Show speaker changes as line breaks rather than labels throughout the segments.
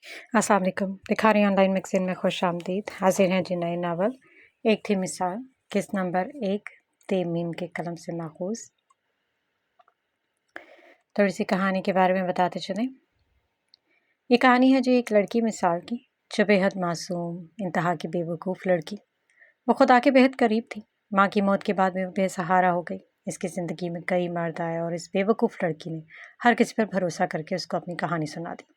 अस्सलाम वालेकुम। भिखारी ऑनलाइन मैगज़ीन में खुश आमदीद। हाजिर हैं जी नए नावल एक थी मिसाल, किस्त नंबर 1 तेमीम के कलम से माखूज। थोड़ी सी कहानी के बारे में बताते चलें। ये कहानी है जी एक लड़की मिसाल की, जो बेहद मासूम, इंतहा की बेवकूफ़ लड़की। वो खुदा के बेहद करीब थी। माँ की मौत के बाद भी वो बेसहारा हो गई। इसकी ज़िंदगी में कई मर्द आए और इस बेवकूफ़ लड़की ने हर किसी पर भरोसा करके उसको अपनी कहानी सुना दी।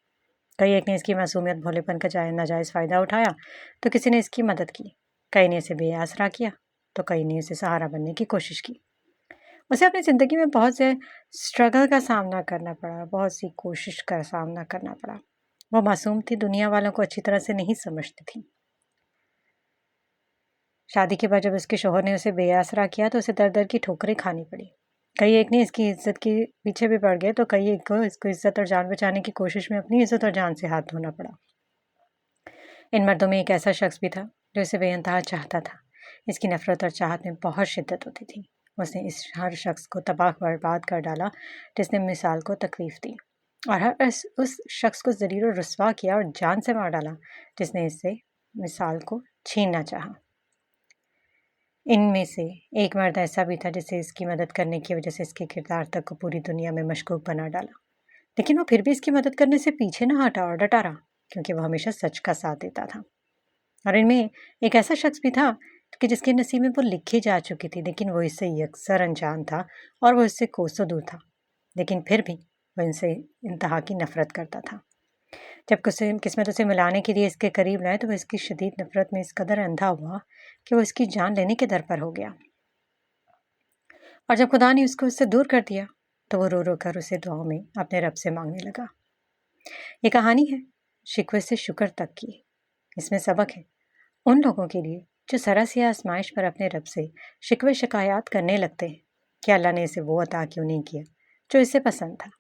कई एक ने इसकी मासूमियत भोलेपन का नाजायज़ फ़ायदा उठाया, तो किसी ने इसकी मदद की। कई ने इसे बेआसरा किया, तो कई ने उसे सहारा बनने की कोशिश की। उसे अपनी ज़िंदगी में बहुत से स्ट्रगल का सामना करना पड़ा, बहुत सी कोशिश का सामना करना पड़ा। वो मासूम थी, दुनिया वालों को अच्छी तरह से नहीं समझती थी। शादी के बाद जब उसके शौहर ने उसे बेआसरा किया, तो उसे दर दर की ठोकरें खानी पड़ी। कई एक ने इसकी इज्जत के पीछे भी पड़ गए, तो कई एक को इसको इज्जत और जान बचाने की कोशिश में अपनी इज्जत और जान से हाथ धोना पड़ा। इन मर्दों में एक ऐसा शख्स भी था जो इसे बेइंतहा चाहता था। इसकी नफरत और चाहत में बहुत शिद्दत होती थी। उसने इस हर शख्स को तबाह बर्बाद कर डाला जिसने मिसाल को तकलीफ दी, और उस शख्स को ज़लील और रुस्वा किया और जान से मार डाला जिसने इससे मिसाल को छीनना चाहा। इनमें से एक मर्द ऐसा भी था जिसे इसकी मदद करने की वजह से इसके किरदार तक को पूरी दुनिया में मशकूक बना डाला। लेकिन वो फिर भी इसकी मदद करने से पीछे न हटा और डटा रहा, क्योंकि वो हमेशा सच का साथ देता था। और इनमें एक ऐसा शख्स भी था कि जिसके नसीब में वो लिखी जा चुकी थी, लेकिन वो इससे यकसर अनजान था और वो इससे कोसों दूर था। लेकिन फिर भी वो इनसे इंतहा की नफरत करता था। जब किस्मत उसे मिलाने के लिए इसके करीब लाए, तो वह इसकी शदीद नफरत में इस कदर अंधा हुआ कि वो इसकी जान लेने के दर पर हो गया। और जब खुदा ने उसको उससे दूर कर दिया, तो वो रो रो कर उसे दुआओं में अपने रब से मांगने लगा। ये कहानी है शिकवे से शुक्र तक की। इसमें सबक है उन लोगों के लिए जो ज़रा सी आजमाइश पर अपने रब से शिकवे शिकायत करने लगते हैं कि अल्लाह ने इसे वो अता क्यों नहीं किया जो इसे पसंद था।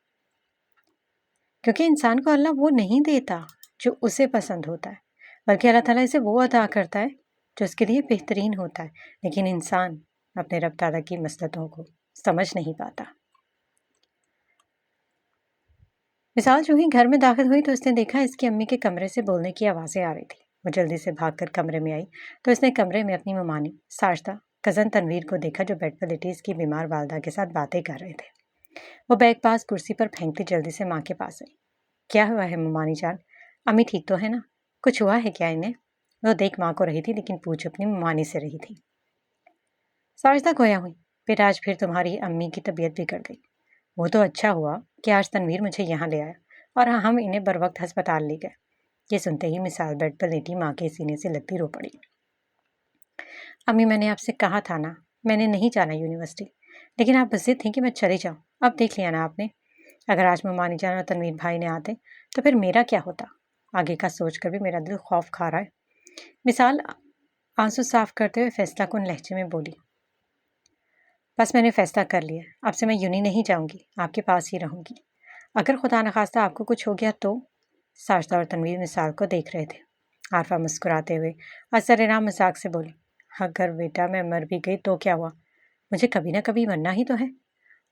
क्योंकि इंसान को अल्लाह वो नहीं देता जो उसे पसंद होता है, बल्कि अल्लाह ताला इसे वो अता करता है जो उसके लिए बेहतरीन होता है। लेकिन इंसान अपने रब ताला की मसलहतों को समझ नहीं पाता। मिसाल जो ही घर में दाखिल हुई, तो उसने देखा इसकी अम्मी के कमरे से बोलने की आवाज़ें आ रही थी। वो जल्दी से भागकर कमरे में आई, तो उसने कमरे में अपनी ममानी साजदा कज़न तनवीर को देखा, जो बेड पर लेटी इसकी बीमार वालदा के साथ बातें कर रहे थे। वो बैग पास कुर्सी पर फेंकती जल्दी से माँ के पास आई। क्या हुआ है ममानी जान? अम्मी ठीक तो है ना? कुछ हुआ है क्या इन्हें? वो देख माँ को रही थी, लेकिन पूछ अपनी ममानी से रही थी। साजदा गोया हुई, फिर आज फिर तुम्हारी अम्मी की तबीयत बिगड़ गई। वो तो अच्छा हुआ कि आज तनवीर मुझे यहाँ ले आया और हम इन्हें बर वक्त हस्पताल ले गए। ये सुनते ही मिसाल बेड पर लेटी माँ के सीने से लगती रो पड़ी। अम्मी, मैंने आपसे कहा था ना, मैंने नहीं जाना यूनिवर्सिटी, लेकिन आप जिद थी कि मैं चली जाऊँ। अब देख लिया ना आपने, अगर आज ममानी जान और तनवीर भाई ने आते तो फिर मेरा क्या होता? आगे का सोच कर भी मेरा दिल खौफ खा रहा है। मिसाल आंसू साफ करते हुए फैसला कुन लहजे में बोली। बस मैंने फैसला कर लिया, अब से मैं यूनी नहीं जाऊंगी, आपके पास ही रहूंगी। अगर खुदा न खास्ता आपको कुछ हो गया तो? साजदा और तनवीर मिसाल को देख रहे थे। आरफा मुस्कुराते हुए असर-ए-राम मजाक से बोली, अगर बेटा मैं मर भी गई तो क्या हुआ? मुझे कभी ना कभी मरना ही तो है।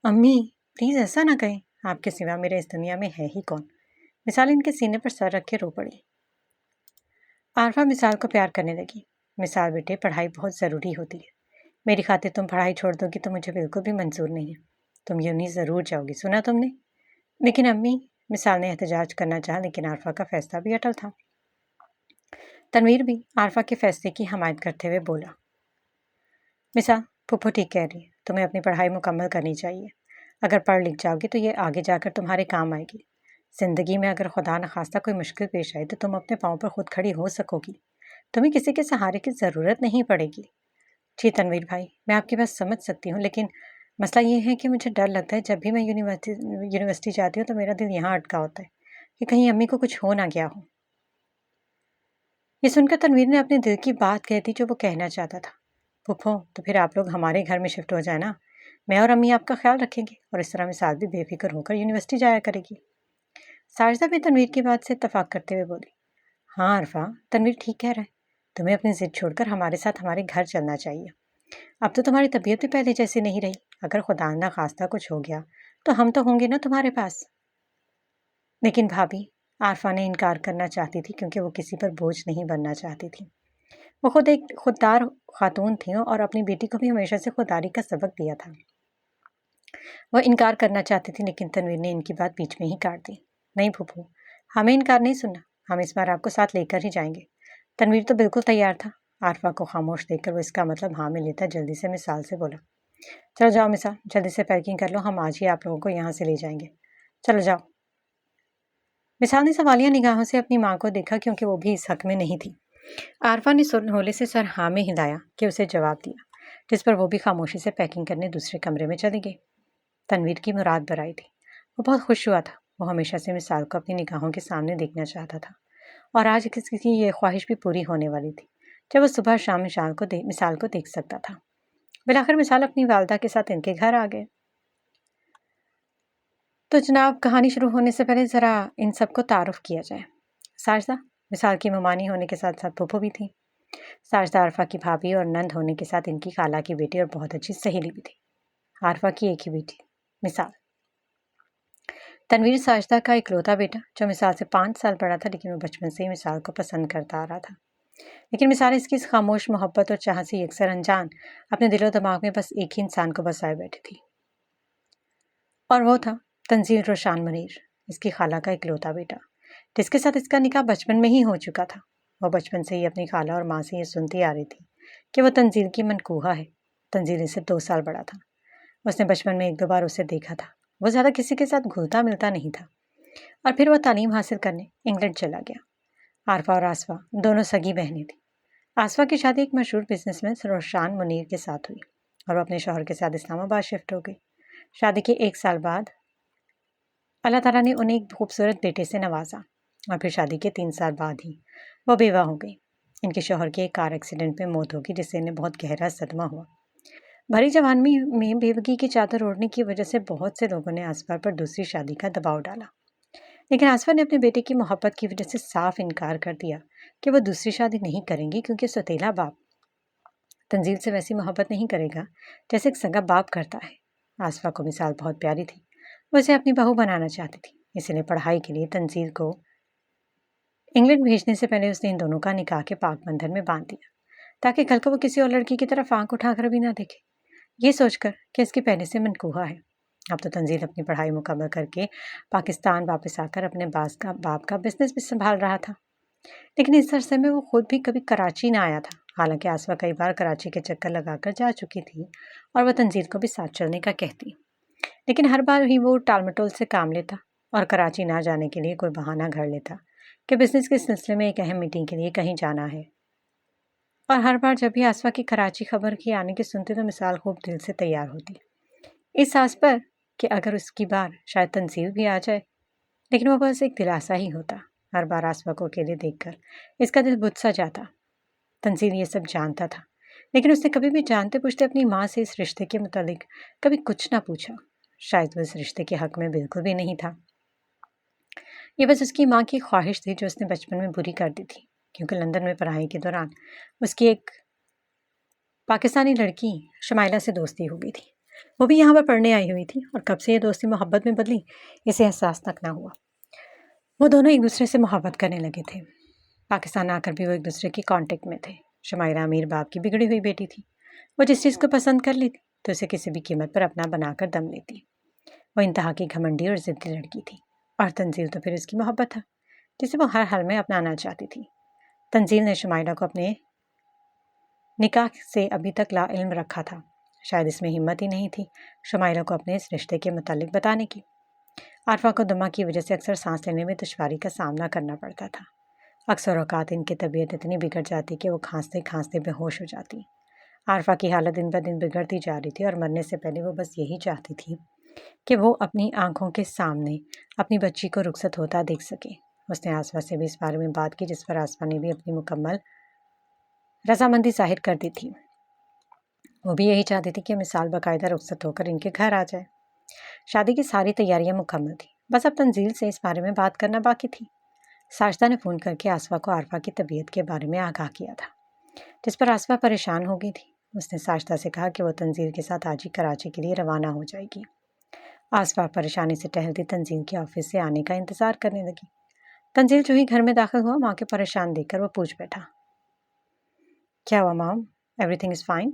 अम्मी प्लीज़ ऐसा ना कहें, आपके सिवा मेरे इस दुनिया में है ही कौन? मिसाल इनके सीने पर सर रख के रो पड़ी। आरफा मिसाल को प्यार करने लगी। मिसाल बेटे, पढ़ाई बहुत ज़रूरी होती है। मेरी खातिर तुम पढ़ाई छोड़ दोगी तो मुझे बिल्कुल भी मंजूर नहीं है। तुम यूनी ज़रूर जाओगी, सुना तुमने? लेकिन अम्मी, मिसाल ने एहतजाज करना चाहा, लेकिन आरफा का फैसला भी अटल था। तनवीर भी आरफा के फैसले की हमायत करते हुए बोला, मिसाल फूफो ठीक कह रही है, तुम्हें अपनी पढ़ाई मुकम्मल करनी चाहिए। अगर पढ़ लिख जाओगी तो ये आगे जाकर तुम्हारे काम आएगी। ज़िंदगी में अगर खुदा न खास्ता कोई मुश्किल पेश आए तो तुम अपने पाँव पर खुद खड़ी हो सकोगी। तुम्हें किसी के सहारे की ज़रूरत नहीं पड़ेगी। जी तनवीर भाई, मैं आपकी बात समझ सकती हूँ, लेकिन मसला ये है कि मुझे डर लगता है जब भी मैं यूनिवर्सिटी जाती हूँ तो मेरा दिल यहाँ अटका होता है कि कहीं अम्मी को कुछ हो ना गया हो। ये सुनकर तनवीर ने अपने दिल की बात कह दी जो वो कहना चाहता था। फूफो, तो फिर आप लोग हमारे घर में शिफ्ट हो जाए ना, मैं और अम्मी आपका ख्याल रखेंगे और इस तरह मिसाल भी बेफिक्र होकर यूनिवर्सिटी जाया करेगी। सारदा भी तनवीर की बात से इत्तफाक करते हुए बोली, हाँ अरफा, तनवीर ठीक कह रहा है। तुम्हें अपनी जिद छोड़कर हमारे साथ हमारे घर चलना चाहिए। अब तो तुम्हारी तबीयत भी पहले जैसी नहीं रही। अगर खुदा ना खास्ता कुछ हो गया तो हम तो होंगे ना तुम्हारे पास। लेकिन भाभी, عارفہ نے انکار کرنا چاہتی تھی کیونکہ وہ کسی پر بوجھ نہیں بننا چاہتی تھی۔ وہ خود ایک خوددار خاتون تھیں اور اپنی بیٹی کو بھی ہمیشہ سے خودداری کا سبق دیا تھا۔ وہ انکار کرنا چاہتی تھی لیکن تنویر نے ان کی بات بیچ میں ہی کاٹ دی۔ نہیں پھوپھو، ہمیں انکار نہیں سننا، ہم اس بار آپ کو ساتھ لے کر ہی جائیں گے۔ تنویر تو بالکل تیار تھا۔ عارفہ کو خاموش دیکھ کر وہ اس کا مطلب ہاں میں لیتا جلدی سے مثال سے بولا، چلو جاؤ مثال، جلدی سے پیکنگ کر لو، ہم آج ہی آپ لوگوں کو یہاں سے لے جائیں گے، چلو جاؤ۔ مثال نے سوالیہ نگاہوں سے اپنی ماں کو دیکھا کیونکہ وہ بھی اس حق میں نہیں تھی۔ عارفہ نے ہولے سے سر ہاں میں ہلایا کہ اسے جواب دیا، جس پر وہ بھی خاموشی سے پیکنگ کرنے دوسرے کمرے میں چلی گئی۔ تنویر کی مراد برائی تھی، وہ بہت خوش ہوا تھا۔ وہ ہمیشہ سے مثال کو اپنی نگاہوں کے سامنے دیکھنا چاہتا تھا اور آج کسی کی یہ خواہش بھی پوری ہونے والی تھی جب وہ صبح شام مثال کو دیکھ سکتا تھا۔ بالآخر مثال اپنی والدہ کے ساتھ ان کے گھر آ گئے۔ تو جناب، کہانی شروع ہونے سے پہلے ذرا ان سب کو تعارف کیا جائے۔ ساجدہ مثال کی ممانی ہونے کے ساتھ ساتھ پھوپھو بھی تھی۔ ساجدہ عارفہ کی بھابھی اور نند ہونے کے ساتھ ان کی خالہ کی بیٹی اور بہت اچھی سہیلی بھی تھی۔ عارفہ کی ایک ہی بیٹی مثال۔ تنویر ساجدہ کا اکلوتا بیٹا جو مثال سے 5 سال بڑا تھا، لیکن وہ بچپن سے ہی مثال کو پسند کرتا آ رہا تھا۔ لیکن مثال اس کی اس خاموش محبت اور چاہت سے یکسر انجان اپنے دل و دماغ میں بس ایک ہی انسان کو بسائے بیٹھی تھی، اور وہ تھا تنزیل روشان منیر، اس کی خالہ کا اکلوتا بیٹا، جس کے ساتھ اس کا نکاح بچپن میں ہی ہو چکا تھا۔ وہ بچپن سے ہی اپنی خالہ اور ماں سے یہ سنتی آ رہی تھی کہ وہ تنزیل کی منکوحہ ہے۔ تنزیل اس سے 2 سال بڑا تھا۔ اس نے بچپن میں 1-2 بار اسے دیکھا تھا۔ وہ زیادہ کسی کے ساتھ گھلتا ملتا نہیں تھا، اور پھر وہ تعلیم حاصل کرنے انگلینڈ چلا گیا۔ عارفہ اور آسفا دونوں سگی بہنیں تھیں۔ آسفا کی شادی ایک مشہور بزنس مین روشان منیر کے ساتھ ہوئی اور وہ اپنے شوہر کے ساتھ اسلام آباد شفٹ ہو گئی۔ شادی کے 1 سال بعد اللہ تعالیٰ نے انہیں ایک خوبصورت بیٹے سے نوازا، اور پھر شادی کے 3 سال بعد ہی وہ بیوہ ہو گئی۔ ان کے شوہر کی ایک کار ایکسیڈنٹ میں موت ہوگی، جس سے انہیں بہت گہرا صدمہ ہوا۔ بھری جوانی میں بیوگی کی چادر اوڑھنے کی وجہ سے بہت سے لوگوں نے آسفا پر دوسری شادی کا دباؤ ڈالا، لیکن آسفا نے اپنے بیٹے کی محبت کی وجہ سے صاف انکار کر دیا کہ وہ دوسری شادی نہیں کریں گی، کیونکہ سوتیلا باپ تنزیل سے ویسی محبت نہیں کرے گا جیسے ایک سگا باپ کرتا ہے۔ آسفا کو مثال بہت پیاری تھی، وہ اسے اپنی بہو بنانا چاہتی تھی، اسی لیے پڑھائی کے لیے تنزیل کو انگلینڈ بھیجنے سے پہلے اس نے ان دونوں کا نکاح کے پاک بندھن میں باندھ دیا، تاکہ کل کو وہ کسی اور لڑکی کی طرف آنکھ اٹھا کر بھی نہ دیکھے، یہ سوچ کر کہ اس کی پہلے سے منکوحہ ہے۔ اب تو تنزیل اپنی پڑھائی مکمل کر کے پاکستان واپس آ کر اپنے باپ کا بزنس بھی سنبھال رہا تھا، لیکن اس عرصے میں وہ خود بھی کبھی کراچی نہ آیا تھا۔ حالانکہ آسفا کئی بار کراچی کے چکر لگا کر جا چکی تھی اور وہ تنزیل کو بھی ساتھ چلنے کا کہتی، لیکن ہر بار ہی وہ ٹال مٹول سے کام لیتا اور کراچی نہ جانے کے لیے کوئی بہانہ گھڑ لیتا کہ بزنس کے سلسلے میں ایک اہم میٹنگ کے لیے کہیں جانا ہے۔ اور ہر بار جب بھی آسفا کی کراچی خبر کی آنے کی سنتے تو مثال خوب دل سے تیار ہوتی، اس آس پر کہ اگر اس کی بار شاید تنزیل بھی آ جائے، لیکن وہ بس ایک دلاسا ہی ہوتا۔ ہر بار آسفا کو اکیلے دیکھ کر اس کا دل بجھ سا جاتا۔ تنزیل یہ سب جانتا تھا، لیکن اس نے کبھی بھی جانتے پوچھتے اپنی ماں سے اس رشتے کے متعلق کبھی کچھ نہ پوچھا۔ شاید وہ اس رشتے کے حق میں بالکل بھی نہیں تھا، یہ بس اس کی ماں کی خواہش تھی جو اس نے بچپن میں پوری کر دی تھی، کیونکہ لندن میں پڑھائی کے دوران اس کی ایک پاکستانی لڑکی شمائلہ سے دوستی ہو گئی تھی۔ وہ بھی یہاں پر پڑھنے آئی ہوئی تھی، اور کب سے یہ دوستی محبت میں بدلی اسے احساس تک نہ ہوا۔ وہ دونوں ایک دوسرے سے محبت کرنے لگے تھے۔ پاکستان آ کر بھی وہ ایک دوسرے کی کانٹیکٹ میں تھے۔ شمائلہ امیر باپ کی بگڑی ہوئی بیٹی تھی، وہ جس چیز کو پسند کر لیتی تو اسے کسی بھی قیمت پر اپنا بنا کر دم لیتی۔ وہ انتہا کی گھمنڈی اور ضدی لڑکی تھی، اور تنزیل تو پھر اس کی محبت تھا جسے وہ ہر حال میں اپنانا چاہتی تھی۔ تنزیل نے شمائلہ کو اپنے نکاح سے ابھی تک لا علم رکھا تھا، شاید اس میں ہمت ہی نہیں تھی شمائلہ کو اپنے اس رشتے کے متعلق بتانے کی۔ عارفہ کو دمہ کی وجہ سے اکثر سانس لینے میں دشواری کا سامنا کرنا پڑتا تھا۔ اکثر اوقات ان کی طبیعت اتنی بگڑ جاتی کہ وہ کھانستے کھانستے بے ہوش ہو جاتی۔ عارفہ کی حالت دن بہ دن بگڑتی جا رہی تھی، اور مرنے سے پہلے وہ بس یہی چاہتی تھی کہ وہ اپنی آنکھوں کے سامنے اپنی بچی کو رخصت ہوتا دیکھ سکے۔ اس نے آسفا سے بھی اس بارے میں بات کی، جس پر آسفا نے بھی اپنی مکمل رضامندی ظاہر کر دی تھی۔ وہ بھی یہی چاہتی تھی کہ مثال باقاعدہ رخصت ہو کر ان کے گھر آ جائے۔ شادی کی ساری تیاریاں مکمل تھیں، بس اب تنزیل سے اس بارے میں بات کرنا باقی تھی۔ ساجدہ نے فون کر کے آسفا کو عارفہ کی طبیعت کے بارے میں آگاہ کیا تھا، جس پر آسفا پریشان ہو گئی تھی۔ اس نے ساجدہ سے کہا کہ وہ تنزیل کے ساتھ آج ہی کراچی کے لیے روانہ ہو جائے گی۔ آسفا پریشانی سے ٹہلتی تنزیل کے آفس سے آنے کا انتظار کرنے لگی۔ तंजील जो ही घर में दाखिल हुआ, माँ के परेशान देखकर वो पूछ बैठा, क्या हुआ मॉम, एवरीथिंग इज़ फाइन?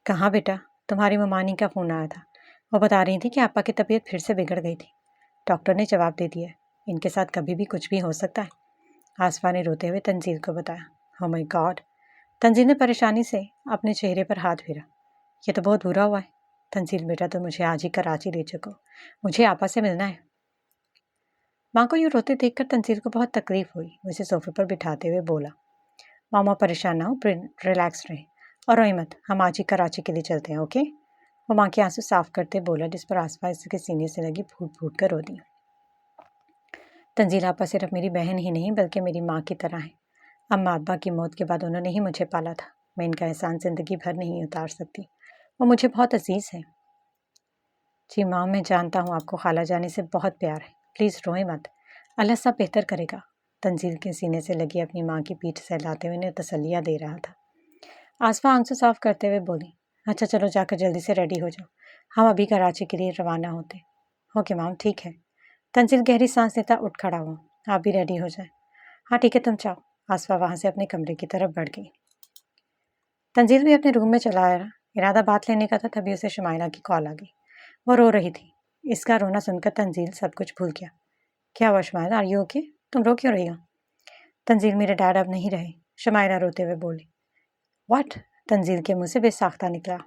कहाँ बेटा, तुम्हारी ममानी का फ़ोन आया था। वो बता रही थी कि आपा की तबीयत फिर से बिगड़ गई थी। डॉक्टर ने जवाब दे दिया, इनके साथ कभी भी कुछ भी हो सकता है। आसफा ने रोते हुए तंजील को बताया। Oh my God. तंजील ने परेशानी से अपने चेहरे पर हाथ फेरा। ये तो बहुत बुरा हुआ है। तंजील बेटा, तो मुझे आज ही कराची ले चको, मुझे आपा से मिलना है। माँ को यूँ रोते देखकर तंजील को बहुत तकलीफ हुई। उसे सोफे पर बिठाते हुए बोला, मामा परेशान ना हो, रिलैक्स रहे और रोई मत, हम आज ही कराची के लिए चलते हैं, ओके? वो माँ के आंसू साफ करते बोला, जिस पर आसपास इसके सीने से लगी फूट फूट कर रो दी। तंजील आपा सिर्फ मेरी बहन ही नहीं बल्कि मेरी माँ की तरह है। अम्मा अब्बा की मौत के बाद उन्होंने ही मुझे पाला था। मैं इनका एहसान ज़िंदगी भर नहीं उतार सकती। वो मुझे बहुत अजीज़ है। जी माँ, मैं जानता हूँ आपको खाला जाने से बहुत प्यार है। प्लीज़ रोए मत, अल्लाह सब बेहतर करेगा। तंजील के सीने से लगी अपनी माँ की पीठ सहलाते हुए उन्हें तसल्लियाँ दे रहा था। आसफा आंसू साफ करते हुए बोली, अच्छा चलो जाकर जल्दी से रेडी हो जाओ, हम अभी कराची के लिए रवाना होते। ओके मैम, ठीक है। तंजील गहरी सांस लेता उठ खड़ा हुआ, आप भी रेडी हो जाए। हाँ ठीक है, तुम जाओ। आसफा वहाँ से अपने कमरे की तरफ बढ़ गई। तंजील भी अपने रूम में चला आया। इरादा बात लेने का था, तभी उसे शुमाइला की कॉल आ गई। वो रो रही थी। इसका रोना सुनकर तंजील सब कुछ भूल गया। क्या हुआ शुमाइला, आर यू ओके? तुम रो क्यों रही हो? तंजील, मेरे डैड अब नहीं रहे, शुमाइला रोते हुए बोली। व्हाट? तंजील के मुंह से बेसाख्ता निकला।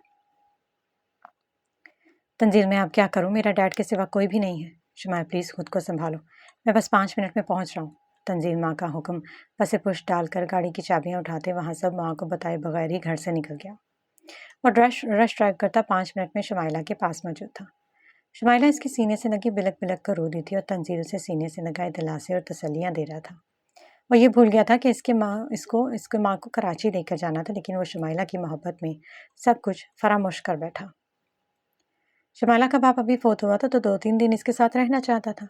तंजील, मैं अब क्या करूं, मेरा डैड के सिवा कोई भी नहीं है। शुमाइला प्लीज़ खुद को संभालो, मैं बस 5 मिनट में पहुंच रहा हूँ। तंजील माँ का हुक्म पसे पुश डालकर गाड़ी की चाबियां उठाते वहाँ सब माँ को बताए बगैर ही घर से निकल गया। और रश ड्राइव करता 5 मिनट में शुमाइला के पास मौजूद था। शुमाइला इसके सीने से लगी बिलक बिलक कर रो रही थी और तंजील उसे सीने से लगाए दिलासे और तसल्लियाँ दे रहा था। वो ये भूल गया था कि इसके माँ को कराची लेकर जाना था, लेकिन वो शुमाइला की मोहब्बत में सब कुछ फरामोश कर बैठा। शुमाइला का बाप अभी फोत हुआ था तो 2-3 दिन इसके साथ रहना चाहता था,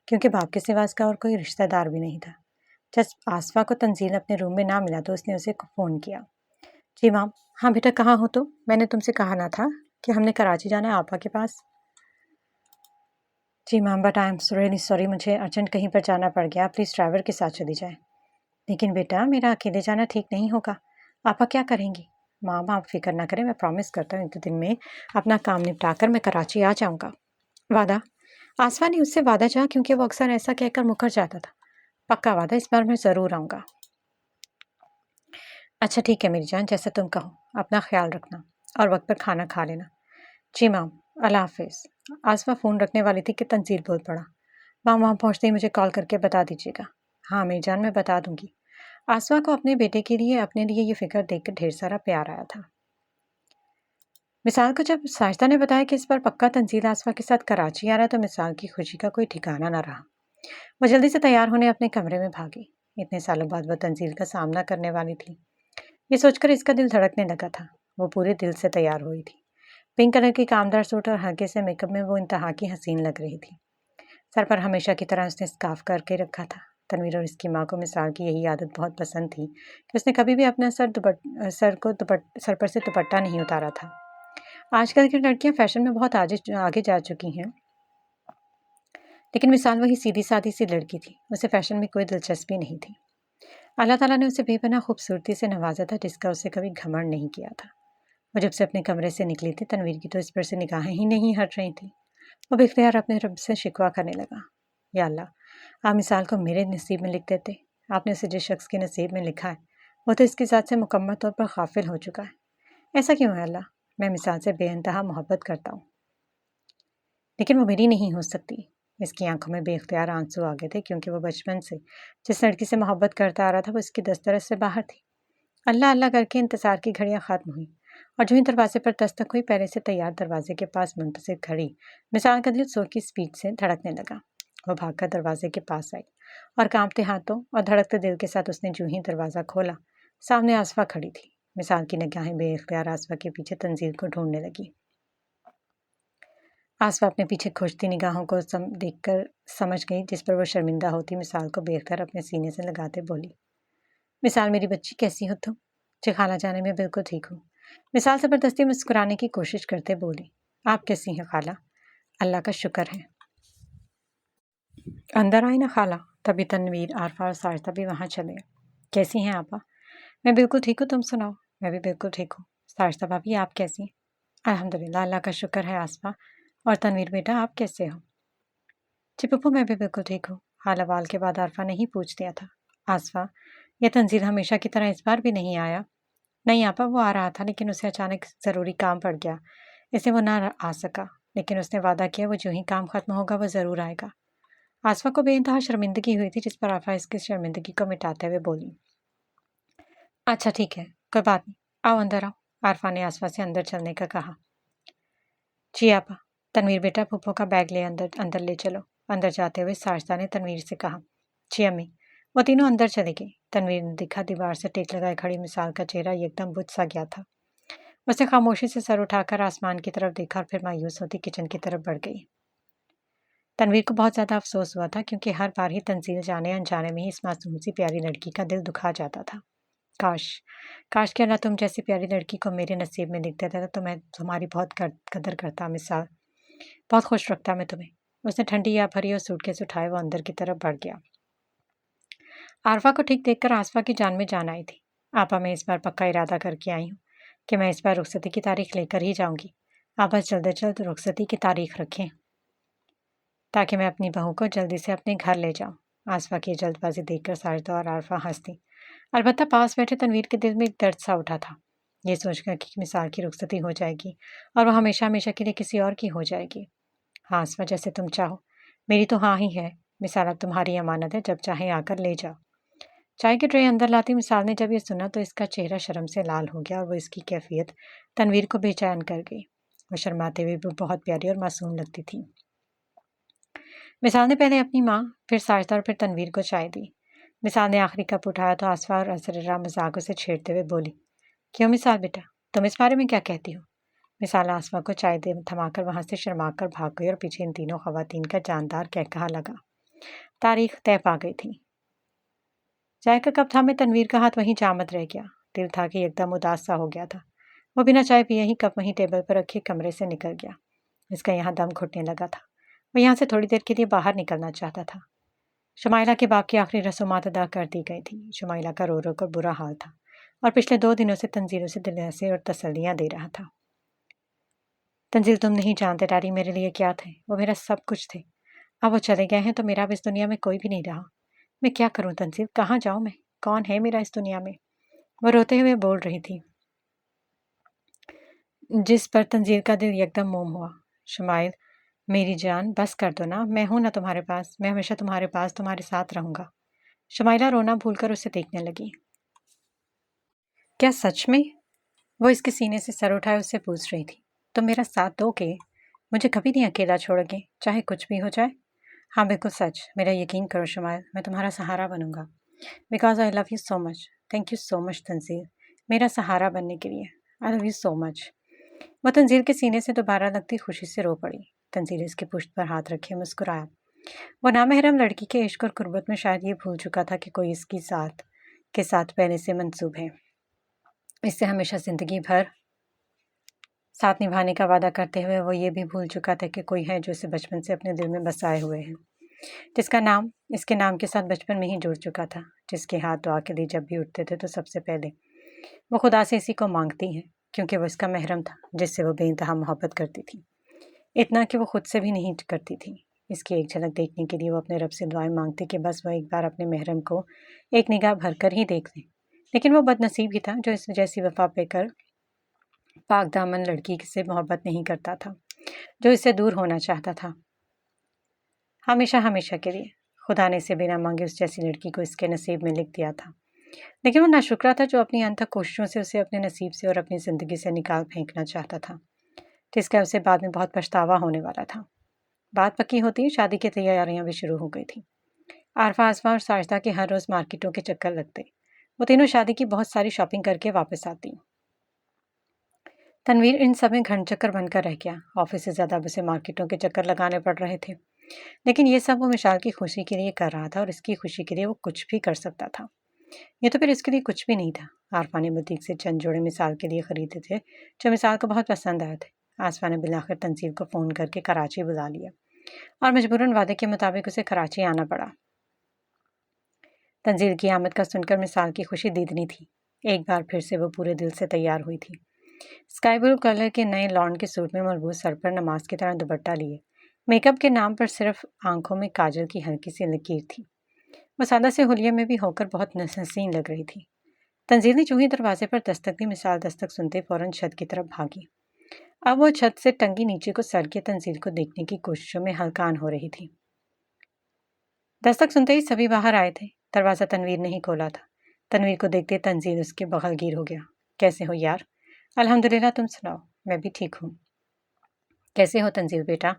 क्योंकि बाप के सिवा इसका और कोई रिश्तेदार भी नहीं था। जब आसफा को तंजील अपने रूम में ना मिला तो उसने उसे फ़ोन किया। जी मैम। हाँ बेटा, कहाँ हो तुम? मैंने तुमसे कहा ना था कि हमने कराची जाना है आपा के पास। जी ma'am, but I am really sorry, मुझे अर्जेंट कहीं पर जाना पड़ गया, प्लीज़ ड्राइवर के साथ चली जाए। लेकिन बेटा, मेरा अकेले जाना ठीक नहीं होगा, आपा क्या करेंगी? माम आप फिक्र ना करें, मैं प्रॉमिस करता हूँ 1-2 दिन में अपना काम निपटा कर मैं कराची आ जाऊँगा। वादा? आसफा ने उससे वादा चाहा, क्योंकि वो अक्सर ऐसा कहकर मुकर जाता था। पक्का वादा, इस बार मैं ज़रूर आऊँगा। अच्छा ठीक है मेरी जान, जैसा तुम कहो। अपना ख्याल रखना और वक्त पर खाना खा लेना। जी मैम, अल्लाह हाफिज़। आसफा फ़ोन रखने वाली थी कि तंजील बोल पड़ा, माम वहाँ पहुँचते ही मुझे कॉल करके बता दीजिएगा। हाँ मेरी जान, मैं बता दूंगी। आसफा को अपने बेटे के लिए अपने लिए ये फिक्र देखकर ढेर सारा प्यार आया था। मिसाल को जब साजिदा ने बताया कि इस बार पक्का तंजील आसफा के साथ कराची आ रहा है तो मिसाल की खुशी का कोई ठिकाना न रहा। वो जल्दी से तैयार होने अपने कमरे में भागी। इतने सालों बाद वह तंजील का सामना करने वाली थी, ये सोचकर इसका दिल धड़कने लगा था। वो पूरे दिल से तैयार हुई थी। पिंक कलर की कामदार सूट और हल्के से मेकअप में वो इंतहा की हसीन लग रही थी। सर पर हमेशा की तरह उसने स्कार्फ करके रखा था। तनवीर और इसकी माँ को मिसाल की यही आदत बहुत पसंद थी कि उसने कभी भी अपना सर पर से दुपट्टा नहीं उतारा था। आजकल की लड़कियां फैशन में बहुत आगे जा चुकी हैं, लेकिन मिसाल वही सीधी सादी सी लड़की थी। उसे फैशन में कोई दिलचस्पी नहीं थी। अल्लाह ताला ने उसे बेपनाह खूबसूरती से नवाजा था, जिसका उसे कभी घमंड नहीं किया था। वो जब से अपने कमरे से निकली थी, तनवीर की तो इस पर से निगाहें ही नहीं हट रही थी। वो बेख्तियार अपने रब से शिकवा करने लगा, या अल्लाह, आप मिसाल को मेरे नसीब में लिख देते। आपने उसे जिस शख्स के नसीब में लिखा है वो तो इसकी ज़ात से मुकम्मल तौर पर गाफिल हो चुका है। ऐसा क्यों है अल्लाह? मैं मिसाल से बेइंतहा मोहब्बत करता हूँ, लेकिन वो मेरी नहीं हो सकती। इसकी आंखों में बेख्तियार आंसू आ गए थे, क्योंकि वो बचपन से जिस लड़की से मोहब्बत करता आ रहा था वो इसकी दस्तरस से बाहर थी। अल्लाह अल्लाह करके इंतज़ार की घड़ियाँ ख़त्म हुई और जो ही दरवाजे पर दस्तक हुई, पहले से तैयार दरवाजे के पास मुंतज़िर खड़ी मिसाल का दिल सो की स्पीड से धड़कने लगा। वो भागकर दरवाजे के पास आई और कांपते हाथों और धड़कते दिल के साथ उसने जो ही दरवाज़ा खोला, सामने आसफा खड़ी थी। मिसाल की निगाहें बेइख्तियार आसफा के पीछे तंजील को ढूंढने लगी। आसफा अपने पीछे खोजती निगाहों को देखकर समझ गई, जिस पर वो शर्मिंदा होती मिसाल को बेख्तियार अपने सीने से लगाते बोली, मिसाल मेरी बच्ची, कैसी हो तुम? जी खाला जाने में बिल्कुल ठीक हूँ। मिसाल ज़बरदस्ती मुस्कुराने की कोशिश करते बोली, आप कैसी हैं खाला? अल्लाह का शुक्र है। अंदर आई ना खाला। तभी तनवीर, आरफा और सारिता भी वहाँ चले गए। कैसी हैं आपा? मैं बिल्कुल ठीक हूँ, तुम सुनाओ? मैं भी बिल्कुल ठीक हूँ। सारिता भाभी, आप कैसी हैं? अल्हम्दुलिल्लाह, अल्लाह का शुक्र है आसमा। और तनवीर बेटा, आप कैसे हो? जी पप्पू, मैं भी बिल्कुल ठीक हूँ। हाल अवाल के बाद आरफा ने ही पूछ दिया था। आसफा, यह तंजील हमेशा की तरह इस बार भी नहीं आया? नहीं आपा, वो आ रहा था लेकिन उसे अचानक ज़रूरी काम पड़ गया, इसलिए वो ना आ सका। लेकिन उसने वादा किया वो जो ही काम खत्म होगा वो ज़रूर आएगा। आसफा को बेइंतहा शर्मिंदगी हुई थी, जिस पर आफा इसकी शर्मिंदगी को मिटाते हुए बोली, अच्छा ठीक है, कोई बात नहीं, आओ अंदर आओ। आरफा ने आसफा से अंदर चलने का कहा। जी आपा। तनवीर बेटा, फूफो का बैग ले अंदर अंदर ले चलो। अंदर जाते हुए सारिता ने तनवीर से कहा। जी अम्मी। वो तीनों अंदर चले गए। तनवीर ने देखा दीवार से टेक लगाए खड़ी मिसाल का चेहरा एकदम बुझ सा गया था। उसने खामोशी से सर उठाकर आसमान की तरफ देखा और फिर मायूस होती किचन की तरफ बढ़ गई। तनवीर को बहुत ज़्यादा अफसोस हुआ था, क्योंकि हर बार ही तंजील जाने अनजाने में ही इस मासूम सी प्यारी लड़की का दिल दुखा जाता था। काश काश कि अल्लाह तुम जैसी प्यारी लड़की को मेरे नसीब में लिख देता था, तो मैं तुम्हारी बहुत कदर करता मिसाल। बहुत खुश रखता मैं तुम्हें। उसने ठंडी या भरी और सूटकेस उठाए वो अंदर की तरफ बढ़ गया। आरफा को ठीक देखकर आसफा की जान में जान आई थी। आपा, मैं इस बार पक्का इरादा करके आई हूँ कि मैं इस बार रुखसती की तारीख लेकर ही जाऊंगी। आप बस जल्द से जल्द रुखसती की तारीख रखें, ताकि मैं अपनी बहू को जल्दी से अपने घर ले जाऊं। आसफा की जल्दबाजी देखकर सारिता और आरफा हंसती। अलबत्ता पास बैठे तनवीर के दिल में एक दर्द सा उठा था, ये सोचकर कि मिसाल की रुखसती हो जाएगी और वह हमेशा हमेशा के लिए किसी और की हो जाएगी। हाँ आसफा, जैसे तुम चाहो। मेरी तो हाँ ही है। मिसाल अब तुम्हारी अमानत है, जब चाहे आकर ले जाओ। चाय की ट्रे अंदर लाती मिसाल ने जब ये सुना तो इसका चेहरा शर्म से लाल हो गया और वो इसकी कैफियत तनवीर को बेचैन कर गई। वो शर्माते हुए भी बहुत प्यारी और मासूम लगती थी। मिसाल ने पहले अपनी माँ, फिर सारिता और फिर तनवीर को चाय दी। मिसाल ने आखिरी कप उठाया तो आसफा और असररा मजाक उसे छेड़ते हुए बोली, क्यों मिसाल बेटा, तुम इस बारे में क्या कहती हो? मिसाल आसमा को चाय दे थमाकर वहां से शर्माकर भाग गई और पीछे इन तीनों खवातीन का जानदार कहकहा लगा। तारीख तय पा गई थी। चाय का कप थामे तनवीर का हाथ वहीं जामत रह गया। दिल था कि एकदम उदास सा हो गया था। वो बिना चाय पिए ही कप वहीं टेबल पर रखे कमरे से निकल गया। इसका यहाँ दम घुटने लगा था। वो यहाँ से थोड़ी देर के लिए बाहर निकलना चाहता था। शुमाइला के बाप की आखिरी रसूमात अदा कर दी गई थी। शुमाइला का रो रो कर बुरा हाल था और पिछले 2 दिनों से तंजील उसे दिलासे और तसल्लियाँ दे रहा था। तंजील, तुम नहीं जानते डैडी मेरे लिए क्या थे। वो मेरा सब कुछ थे। अब वो चले गए हैं तो मेरा अब इस दुनिया में कोई भी नहीं रहा। मैं क्या करूं तंजील, कहाँ जाऊं मैं? कौन है मेरा इस दुनिया में? वो रोते हुए बोल रही थी, जिस पर तंजील का दिल एकदम मोम हुआ। शुमाइल, मेरी जान, बस कर दो ना, मैं हूं ना तुम्हारे पास। मैं हमेशा तुम्हारे पास तुम्हारे साथ रहूंगा। शुमाइला रोना भूलकर उसे देखने लगी। क्या सच में? वो इसके सीने से सर उठाए उससे पूछ रही थी, तुम मेरा साथ दोगे? मुझे कभी नहीं अकेला छोड़ोगे, चाहे कुछ भी हो जाए? हाँ बिल्कुल सच। मेरा यकीन करो शुमाइल, मैं तुम्हारा सहारा बनूंगा। Because I love you so much. Thank you so much Tanzeel, मेरा सहारा बनने के लिए। I love you so much. वह तंजील के सीने से दोबारा लगती खुशी से रो पड़ी। तंजील इसके पुष्ट पर हाथ रखे मुस्कुराया। वह नामहरम लड़की के इश्क और कुर्बत में शायद ये भूल चुका था कि कोई इसकी साथ के साथ पहले से मंसूब है। इससे हमेशा जिंदगी भर साथ निभाने का वादा करते हुए वो ये भी भूल चुका था कि कोई है जो इसे बचपन से अपने दिल में बसाए हुए है, जिसका नाम इसके नाम के साथ बचपन में ही जुड़ चुका था, जिसके हाथ दुआ के लिए जब भी उठते थे तो सबसे पहले वो खुदा से इसी को मांगती है, क्योंकि वो इसका महरम था, जिससे वो बेइंतहा मोहब्बत करती थी। इतना कि वो खुद से भी नहीं करती थी। इसकी एक झलक देखने के लिए वो अपने रब से दुआएं मांगती कि बस वह एक बार अपने महरम को एक निगाह भर कर ही देख ले। लेकिन वो बदनसीब ही था जो इस जैसी वफा पेकर पाक दामन लड़की से मोहब्बत नहीं करता था, जो इससे दूर होना चाहता था हमेशा हमेशा के लिए। खुदा ने इसे बिना मांगे उस जैसी लड़की को इसके नसीब में लिख दिया था। लेकिन वो नाशुक्रा था जो अपनी अनथक कोशिशों से उसे अपने नसीब से और अपनी ज़िंदगी से निकाल फेंकना चाहता था, जिसका उसे बाद में बहुत पछतावा होने वाला था। बात पक्की होती शादी की तैयारियां भी शुरू हो गई थी। आरफा, आसमा और साजिदा के हर रोज़ मार्केटों के चक्कर लगते। वो तीनों शादी की बहुत सारी शॉपिंग करके वापस आती। तनवीर इन सब में घंट चक्कर बनकर रह गया। ऑफिस से ज़्यादा उसे मार्केटों के चक्कर लगाने पड़ रहे थे, लेकिन ये सब वो मिसाल की खुशी के लिए कर रहा था और इसकी खुशी के लिए वो कुछ भी कर सकता था। ये तो फिर इसके लिए कुछ भी नहीं था। आरफा ने बुटीक से चंद जोड़े मिसाल के लिए खरीदे थे, जो मिसाल को बहुत पसंद आए थे। आसफा ने बिलाखिर तंजील को फ़ोन करके कराची बुला लिया। और मजबूरन वादे के मुताबिक उसे कराची आना पड़ा। तंजील की आमद का सुनकर मिसाल की खुशी दीदनी थी। एक बार फिर से वो पूरे दिल से तैयार हुई थी। स्काई ब्लू कलर के नए लॉन के सूट में मलबूस सर पर नमाज की तरह दुपट्टा लिए, मेकअप के नाम पर सिर्फ आंखों में काजल की हल्की सी लकीर थी। वो सादा से हुलिया में भी होकर बहुत हसीन लग रही थी। तंजील ने चूही दरवाजे पर दस्तक दी। मिसाल दस्तक सुनते फौरन छत की तरफ भागी। अब वो छत से टंगी नीचे को सर के तंजील को देखने की कोशिशों में हलकान हो रही थी। दस्तक सुनते ही सभी बाहर आए थे। दरवाज़ा तनवीर ने ही खोला था। तनवीर को देखते तंजील उसके बगल गिर हो गया। कैसे हो यार? अल्हम्दुलिल्लाह, तुम सुनाओ? मैं भी ठीक हूँ। कैसे हो तंजील बेटा?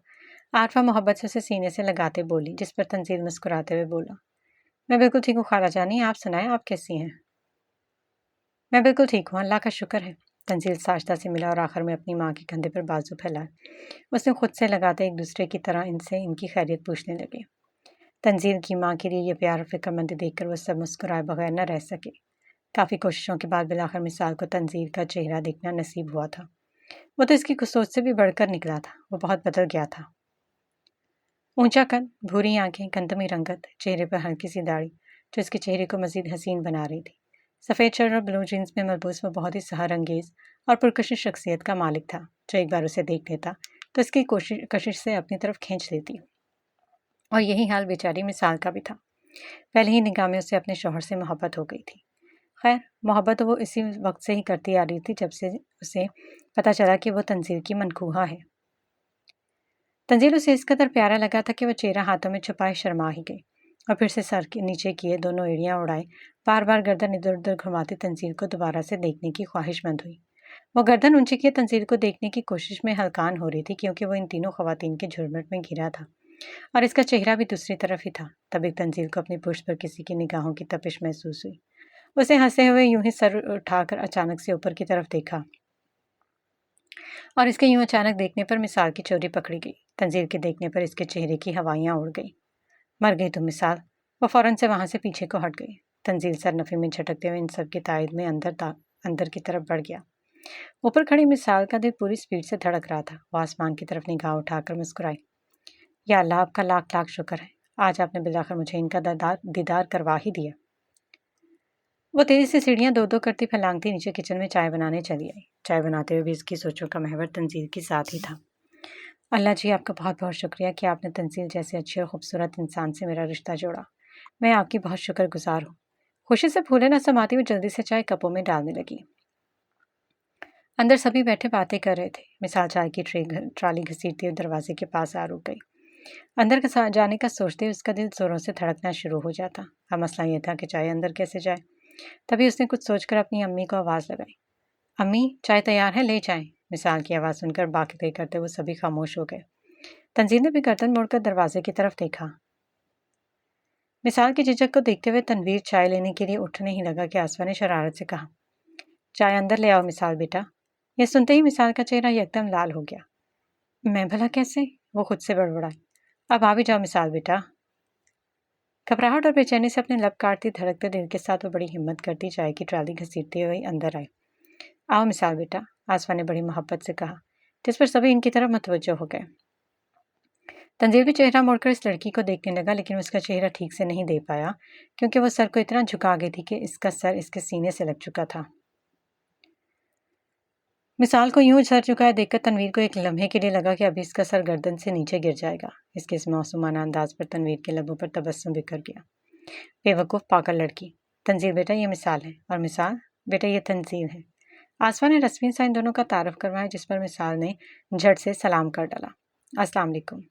आरफा मोहब्बत से उसे सीने से लगाते बोली, जिस पर तंजील मुस्कुराते हुए बोला, मैं बिल्कुल ठीक हूँ खाला जानी, आप सुनाएं, आप कैसी हैं? मैं बिल्कुल ठीक हूँ, अल्लाह का शुक्र है। तंजील साजदा से मिला और आखिर में अपनी माँ के कंधे पर बाजू फैलाए उसने खुद से लगाते एक दूसरे की तरह इनसे इनकी खैरियत पूछने लगे। तंजील की माँ के लिए ये प्यार और फिक्रमंदी देखकर वो सब मुस्कुराए बगैर न रह सके। काफ़ी कोशिशों के बाद बिलाखिर मिसाल को तंजील का चेहरा देखना नसीब हुआ था। वो तो इसकी सोच से भी बढ़कर निकला था। वो बहुत बदल गया था। ऊंचा कद, भूरी आंखें, गंधमी रंगत, चेहरे पर हल्की सी दाढ़ी जो इसके चेहरे को मजीद हसीन बना रही थी। सफ़ेद शर्ट और ब्लू जीन्स में मलबूस वो बहुत ही सहरंगेज और पुरकशिश शख्सियत का मालिक था, जो एक बार उसे देख लेता तो इसकी कशिश से अपनी तरफ खींच लेती। और यही हाल बेचारी मिसाल का भी था। पहले ही निगाह में उसे अपने शौहर से मोहब्बत हो गई थी। खैर, मोहब्बत वो इसी वक्त से ही करती आ रही थी जब से उसे पता चला कि वो तंजील की मनकूहा है। तंजील उसे इस कदर प्यारा लगा था कि वह चेहरा हाथों में छुपाए शर्मा ही गई और फिर से सर के नीचे किए दोनों एड़ियां उड़ाए बार बार गर्दन इधर उधर घुमाती तंजील को दोबारा से देखने की ख्वाहिशमंद हुई। वो गर्दन ऊंची किए तंजील को देखने की कोशिश में हलकान हो रही थी, क्योंकि वो इन तीनों खवातीन के झुरमुट में घिरा था और इसका चेहरा भी दूसरी तरफ ही था। तभी तंजील को अपनी पुष्ट पर किसी की निगाहों की तपिश महसूस हुई। उसे हंसते हुए यूं ही सर उठाकर अचानक से ऊपर की तरफ देखा और इसके यूं अचानक देखने पर मिसाल की चोरी पकड़ी गई। तंजील के देखने पर इसके चेहरे की हवाइयां उड़ गई। मर गई तुम मिसाल। वो फौरन से वहां से पीछे को हट गई। तंजील सर नफी में झटकते हुए इन सब की तायद में अंदर की तरफ बढ़ गया। ऊपर खड़ी मिसाल का दिल पूरी स्पीड से धड़क रहा था। वो आसमान की तरफ निगाह उठाकर मुस्कुराई। या अल्लाह, आपका लाख लाख शुक्र है, आज आपने बिलाखिर मुझे इनका दीदार करवा ही दिया। वो तेजी से सीढ़ियां दो दो करती फैलांगती नीचे किचन में चाय बनाने चली आई। चाय बनाते हुए भी इसकी सोचों का महवर तंजील के साथ ही था। अल्लाह जी, आपका बहुत बहुत शुक्रिया कि आपने तंजील जैसे अच्छे और खूबसूरत इंसान से मेरा रिश्ता जोड़ा। मैं आपकी बहुत शुक्रगुजार हूँ। खुशी से फूले न समाती हुई जल्दी से चाय कपों में डालने लगी। अंदर सभी बैठे बातें कर रहे थे। मिसाल चाय की ट्राली घसीटते हुए दरवाजे के पास आ रुक गई। अंदर का जाने का सोचते उसका दिल जोरों से धड़कना शुरू हो जाता। अब मसला यह था कि चाय अंदर कैसे जाए। तभी उसने कुछ सोचकर अपनी अम्मी को आवाज़ लगाई। अम्मी, चाय तैयार है, ले जाएं। मिसाल की आवाज़ सुनकर बातें करते हुए सभी खामोश हो गए। तंजील ने भी गर्दन मोड़कर दरवाजे की तरफ देखा। मिसाल की झिझक को देखते हुए तनवीर चाय लेने के लिए उठने ही लगा कि आसमा ने शरारत से कहा, चाय अंदर ले आओ मिसाल बेटा। यह सुनते ही मिसाल का चेहरा एकदम लाल हो गया। मैं भला कैसे? वो खुद से बड़बड़ाई। अब आ भी जाओ मिसाल बेटा। घबराहट और बेचैनी से अपने लब काटती धड़कते दिल के साथ वो बड़ी हिम्मत करती चाय की ट्राली घसीटते हुए अंदर आए। आओ मिसाल बेटा, आसमा ने बड़ी मोहब्बत से कहा, जिस पर सभी इनकी तरफ मतवज्जो हो गए। तंजील भी चेहरा मोड़कर इस लड़की को देखने लगा, लेकिन उसका चेहरा ठीक से नहीं दे पाया, क्योंकि वो सर को इतना झुका गई थी कि इसका सर इसके सीने से लग चुका था। मिसाल को यूं सर झुकाए देखकर तनवीर को एक लम्हे के लिए लगा कि अभी इसका सर गर्दन से नीचे गिर जाएगा। इसके इस मासूमाना अंदाज पर तनवीर के लबों पर तबस्सुम बिखर गया। बेवकूफ़ पागल लड़की। तंजील बेटा ये मिसाल है, और मिसाल बेटा ये तंजील है। आसमा ने रस्मी सा इन दोनों का तारुफ करवाया, जिस पर मिसाल ने झट से सलाम कर डाला। अस्सलाम वालेकुम।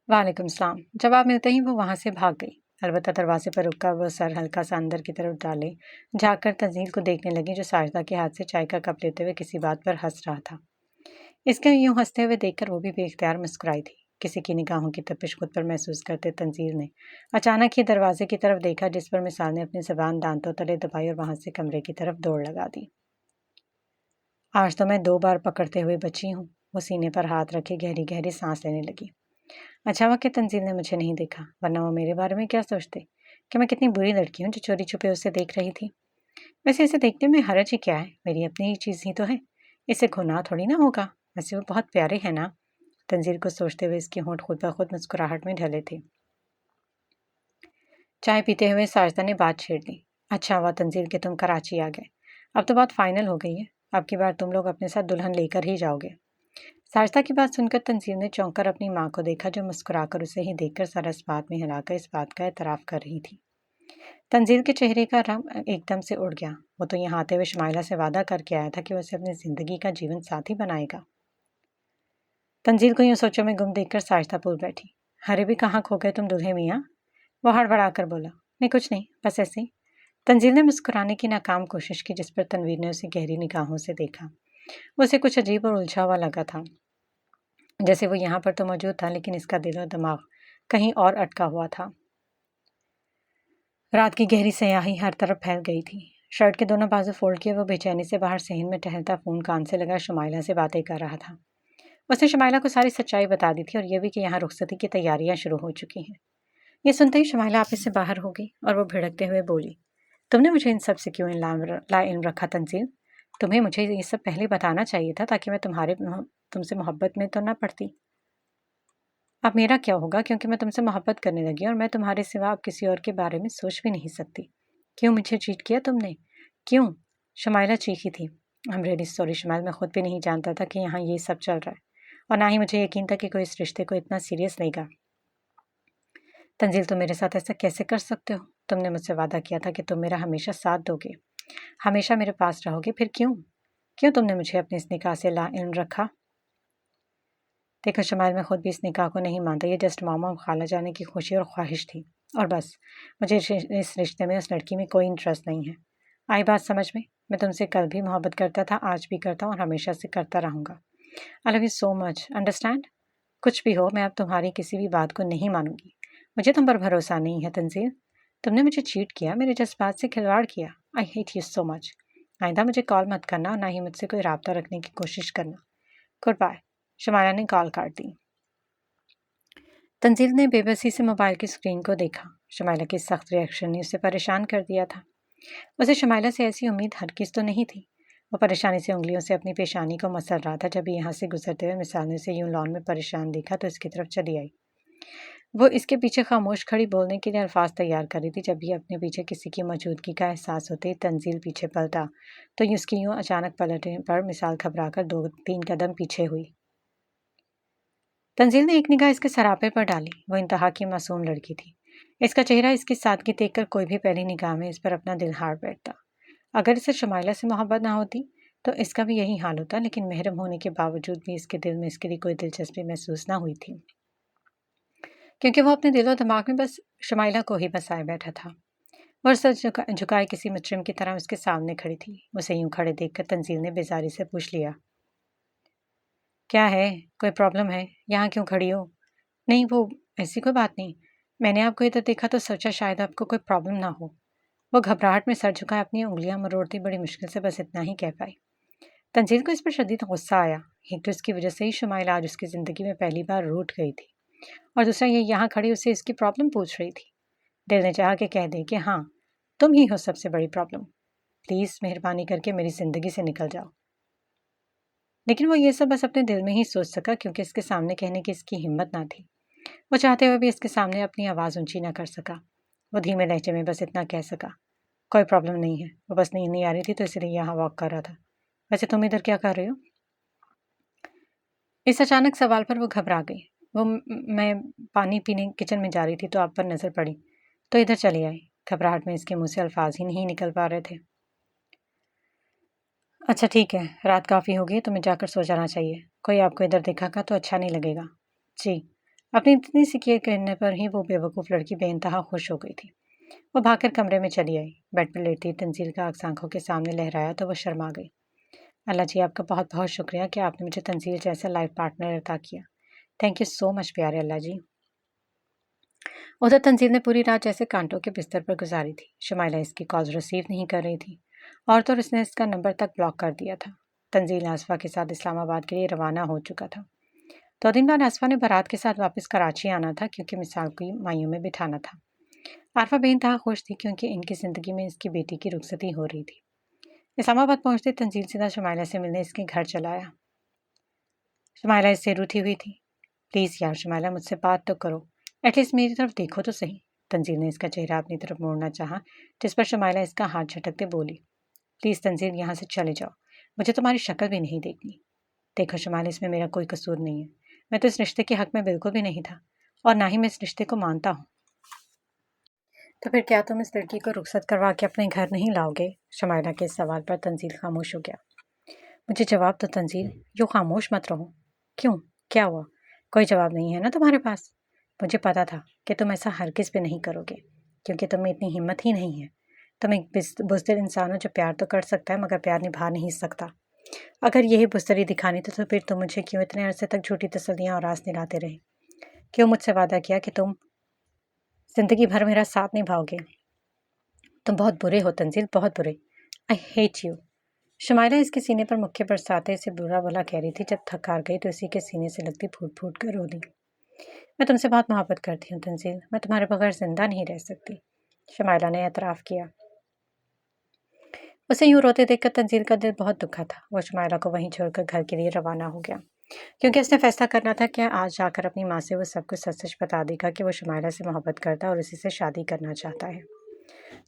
वालेकुम सलाम। जवाब मिलते ही वो वहाँ से भाग गई। अलबत्ता दरवाजे पर रुककर वो सर हल्का सा अंदर की तरफ डाले झाँक कर तंजील को देखने लगी, जो साजदा के हाथ से चाय का कप लेते हुए किसी बात पर हंस रहा था। इसके यूं हंसते हुए देखकर वो भी बेख्तियार मुस्कुराई थी। किसी की निगाहों की तपिश खुद पर महसूस करते तंजील ने अचानक ही दरवाजे की तरफ देखा, जिस पर मिसाल ने अपनी ज़बान दांतों तले दबाई और वहाँ से कमरे की तरफ दौड़ लगा दी। आज तो मैं 2 बार पकड़ते हुए बची हूँ। वो सीने पर हाथ रखे गहरी गहरी सांस लेने लगी। अच्छा हुआ कि तंजील ने मुझे नहीं देखा, वरना वो मेरे बारे में क्या सोचते कि मैं कितनी बुरी लड़की हूँ जो चोरी छुपे उसे देख रही थी। वैसे इसे देखने में हरज ही क्या है, मेरी अपनी ही चीज़ ही तो है, इसे गुनाह थोड़ी ना होगा। वैसे वो बहुत प्यारे हैं ना। तंजील को सोचते हुए इसके होंठ खुद ब खुद मुस्कुराहट में ढले थे। चाय पीते हुए साजदा ने बात छेड़ दी। अच्छा हुआ तंजील कि तुम कराची आ गए। अब तो बात फाइनल हो गई है। अब की बार तुम लोग अपने साथ दुल्हन लेकर ही जाओगे। साजदा की बात सुनकर तंजील ने चौंक कर अपनी माँ को देखा, जो मुस्कुराकर उसे ही देखकर सर इस बात में हिलाकर इस बात का एतराफ़ कर रही थी। तंजील के चेहरे का रंग एकदम से उड़ गया। वो तो यहाँ आते हुए शुमाइला से वादा करके आया था कि वो उसे अपनी ज़िंदगी का जीवन साथी बनाएगा। तंजील को यूँ सोचों में गुम देखकर साजदा बोल बैठी। अरे भी कहाँ खो गए तुम दूल्हे मियाँ? वो हड़बड़ा कर बोला। नहीं कुछ नहीं, बस ऐसे ही। तंजील ने मुस्कुराने की नाकाम कोशिश की, जिस पर तनवीर ने उसे गहरी निगाहों से देखा। उसे कुछ अजीब और उलझा हुआ लगा था, जैसे वो यहाँ पर तो मौजूद था लेकिन इसका दिल और दिमाग कहीं और अटका हुआ था। रात की गहरी स्याही हर तरफ फैल गई थी। शर्ट के दोनों बाजू फोल्ड किए वो बेचैनी से बाहर सहन में टहलता फ़ोन कान से लगा शुमाइला से बातें कर रहा था। उसने शुमाइला को सारी सच्चाई बता दी थी और यह भी कि यहाँ रुखसती की तैयारियां शुरू हो चुकी हैं। ये सुनते ही शुमाइला आपे से बाहर हो गई और वो भिड़कते हुए बोली, तुमने मुझे इन सब से क्यों लाइल्म रखा तंजील? तुम्हें मुझे ये सब पहले बताना चाहिए था, ताकि मैं तुमसे मोहब्बत में तो ना पड़ती। अब मेरा क्या होगा, क्योंकि मैं तुमसे मोहब्बत करने लगी और मैं तुम्हारे सिवा अब किसी और के बारे में सोच भी नहीं सकती। क्यों मुझे चीट किया तुमने? क्यों? शुमाइला चीखी थी। आई एम रियली सॉरी शुमाइल, मैं खुद भी नहीं जानता था कि यहाँ ये सब चल रहा है, और ना ही मुझे यकीन था कि कोई इस रिश्ते को इतना सीरियस लेगा। तंजील, तुम मेरे साथ ऐसा कैसे कर सकते हो? तुमने मुझसे वादा किया था कि तुम मेरा हमेशा साथ दोगे, हमेशा मेरे पास रहोगे, फिर क्यों? क्यों तुमने मुझे अपने इस निकाह से लाइल्म रखा? देखो शुमाइल, मैं खुद भी इस निकाह को नहीं मानता। ये जस्ट मामा और खाला जाने की खुशी और ख्वाहिश थी, और बस। मुझे इस रिश्ते में, उस लड़की में कोई इंटरेस्ट नहीं है। आई बात समझ में? मैं तुमसे कल भी मोहब्बत करता था, आज भी करता हूँ और हमेशा से करता रहूँगा। आई love you so much, understand? कुछ भी हो, मैं अब तुम्हारी किसी भी बात को नहीं मानूंगी। मुझे तुम पर भरोसा नहीं है तंजील। तुमने मुझे चीट किया, मेरे जज्बात से खिलवाड़ किया। I hate you so much. आइंदा मुझे कॉल मत करना और ना ही मुझसे कोई राब्ता रखने की कोशिश करना। Good bye. शुमाइला ने कॉल काट दी। तंजील ने बेबसी से मोबाइल की स्क्रीन को देखा। शुमाइला की सख्त रिएक्शन ने उसे परेशान कर दिया था। उसे शुमाइला से ऐसी उम्मीद हरगिज़ तो नहीं थी। वो परेशानी से उंगलियों से अपनी पेशानी को मसल रहा था। जब यहाँ से गुजरते हुए मिसाल ने उसे यूं लॉन में परेशान देखा तो इसकी तरफ चली आई। वो इसके पीछे खामोश खड़ी बोलने के लिए अल्फाज तैयार कर रही थी, जब भी अपने पीछे किसी की मौजूदगी का एहसास होते ही तंजील पीछे पलटा तो उसकी यूं अचानक पलटने पर मिसाल घबराकर 2-3 कदम पीछे हुई। तंजील ने एक निगाह इसके सरापे पर डाली। वो इंतहा की मासूम लड़की थी। इसका चेहरा, इसकी सादगी देखकर कोई भी पहली निगाह में इस पर अपना दिल हार बैठता। अगर इसे शुमाइला से मोहब्बत ना होती तो इसका भी यही हाल होता, लेकिन महरम होने के बावजूद भी इसके दिल में इसके लिए कोई दिलचस्पी महसूस ना हुई थी, क्योंकि वो अपने दिल और दिमाग में बस शुमाइला को ही बसाए बैठा था। और सर झुकाए किसी मुजरिम की तरह उसके सामने खड़ी थी। उसे यूं खड़े देखकर तंजील ने बेजारी से पूछ लिया, क्या है? कोई प्रॉब्लम है? यहाँ क्यों खड़ी हो? नहीं, वो ऐसी कोई बात नहीं। मैंने आपको इधर देखा तो सोचा शायद आपको कोई प्रॉब्लम ना हो। वो घबराहट में सर झुकाए अपनी उंगलियां मरोड़ती बड़ी मुश्किल से बस इतना ही कह पाई। तंजील को इस पर शदीद गुस्सा आया। एक तो इसकी वजह से ही शुमाइला आज उसकी ज़िंदगी में पहली बार रूठ गई थी, और दूसरा ये यहाँ खड़ी उससे इसकी प्रॉब्लम पूछ रही थी। दिल ने चाहा कि कह दे कि हाँ, तुम ही हो सबसे बड़ी प्रॉब्लम। प्लीज़ मेहरबानी करके मेरी ज़िंदगी से निकल जाओ। लेकिन वो ये सब बस अपने दिल में ही सोच सका, क्योंकि इसके सामने कहने की इसकी हिम्मत ना थी। वो चाहते हुए भी इसके सामने अपनी आवाज़ ऊंची ना कर सका। वो धीमे लहजे में बस इतना कह सका, कोई प्रॉब्लम नहीं है, वो बस नींद नहीं आ रही थी तो इसलिए यहाँ वॉक कर रहा था। वैसे तुम इधर क्या कर रहे हो? इस अचानक सवाल पर वो घबरा गई। मैं पानी पीने किचन में जा रही थी तो आप पर नज़र पड़ी, तो इधर चली आई। घबराहट में इसके मुंह से अल्फाज ही नहीं निकल पा रहे थे। अच्छा ठीक है, रात काफ़ी हो गई, तुम्हें जाकर सो जाना चाहिए। कोई आपको इधर दिखागा तो अच्छा नहीं लगेगा। जी। अपनी इतनी सी केयर करने पर ही वो बेवकूफ़ लड़की बेइंतहा खुश हो गई थी। वो भागकर कमरे में चली आई। बेड पर लेटी तंजील का अक्स आंखों के सामने लहराया तो वो शर्मा गई। अल्लाह जी, आपका बहुत बहुत शुक्रिया कि आपने मुझे तंजील जैसा लाइफ पार्टनर अता किया। थैंक यू सो मच प्यारे अल्लाह जी। उधर तंजील ने पूरी रात जैसे कांटों के बिस्तर पर गुजारी थी। शुमाइला इसकी कॉल्स रिसीव नहीं कर रही थी, और तो उसने इसका नंबर तक ब्लॉक कर दिया था। तंजील आसफा के साथ इस्लामाबाद के लिए रवाना हो चुका था। 2 दिन बाद आसफा ने बारात के साथ वापस कराची आना था, क्योंकि मिसाल की माइयों में बिठाना था। आरफा बेइंतहा खुश थी, क्योंकि इनकी ज़िंदगी में इसकी बेटी की रुखसती हो रही थी। इस्लामाबाद पहुंचते तंजील सीधा शुमाइला से मिलने इसके घर चलाया। शुमाइला इससे रूठी हुई थी। پلیز یار شمائلہ مجھ سے بات تو کرو، ایٹ لیسٹ میری طرف دیکھو تو صحیح۔ تنزیل نے اس کا چہرہ اپنی طرف موڑنا چاہا، جس پر شمائلہ اس کا ہاتھ جھٹکتے بولی، پلیز تنزیل یہاں سے چلے جاؤ، مجھے تمہاری شکل بھی نہیں دیکھنی۔ دیکھو شمائلہ اس میں میرا کوئی قصور نہیں ہے، میں تو اس رشتے کے حق میں بالکل بھی نہیں تھا، اور نہ ہی میں اس رشتے کو مانتا ہوں۔ تو پھر کیا تم اس لڑکی کو رخصت کروا کے اپنے گھر نہیں لاؤ گے؟ شمائلہ کے اس سوال پر تنزیل خاموش ہو گیا۔ مجھے جواب تو تنزیل، یوں خاموش مت رہو۔ کیوں؟ کیا ہوا؟ کوئی جواب نہیں ہے نا تمہارے پاس؟ مجھے پتا تھا کہ تم ایسا ہرگز بھی نہیں کرو گے، کیونکہ تم میں اتنی ہمت ہی نہیں ہے۔ تم ایک بزدل انسان ہو جو پیار تو کر سکتا ہے مگر پیار نبھا نہیں سکتا۔ اگر یہی بزدلی دکھانی تو پھر تم مجھے کیوں اتنے عرصے تک جھوٹی تسلیاں اور آس دلاتے رہے؟ کیوں مجھ سے وعدہ کیا کہ تم زندگی بھر میرا ساتھ نبھاؤ گے؟ تم بہت برے ہو تنزیل، بہت برے۔ I hate you. شمائلہ اس کے سینے پر مکے برساتے اسے برا بھلا کہہ رہی تھی۔ جب تھک ہار گئی تو اسی کے سینے سے لگتی پھوٹ پھوٹ کر رو دی۔ میں تم سے بہت محبت کرتی ہوں تنزیل، میں تمہارے بغیر زندہ نہیں رہ سکتی، شمائلہ نے اعتراف کیا۔ اسے یوں روتے دیکھ کر تنزیل کا دل بہت دکھا تھا۔ وہ شمائلہ کو وہیں چھوڑ کر گھر کے لیے روانہ ہو گیا، کیونکہ اس نے فیصلہ کرنا تھا کہ آج جا کر اپنی ماں سے وہ سب کچھ سچ سچ بتا دے گا کہ وہ شمائلہ سے محبت کرتا اور اسی سے شادی کرنا چاہتا ہے۔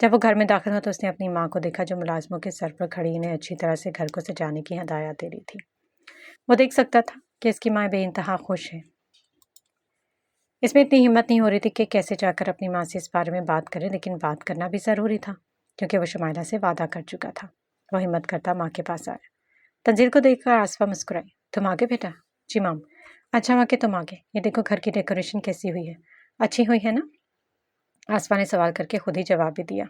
جب وہ گھر میں داخل ہوا تو اس نے اپنی ماں کو دیکھا جو ملازموں کے سر پر کھڑی انہیں اچھی طرح سے گھر کو سجانے کی ہدایات دے رہی تھی۔ وہ دیکھ سکتا تھا کہ اس کی ماں بے انتہا خوش ہے۔ اس میں اتنی ہمت نہیں ہو رہی تھی کہ کیسے جا کر اپنی ماں سے اس بارے میں بات کرے، لیکن بات کرنا بھی ضروری تھا کیونکہ وہ شمائلہ سے وعدہ کر چکا تھا۔ وہ ہمت کرتا ماں کے پاس آیا۔ تنزیل کو دیکھ کر آصفہ مسکرائی۔ تم آگے بیٹا؟ جی مام۔ اچھا ماں کہ تم آگے، یہ دیکھو گھر کی ڈیکوریشن کیسی ہوئی ہے، اچھی ہوئی ہے نا؟ آصفہ نے سوال کر کے خود ہی جواب بھی دیا۔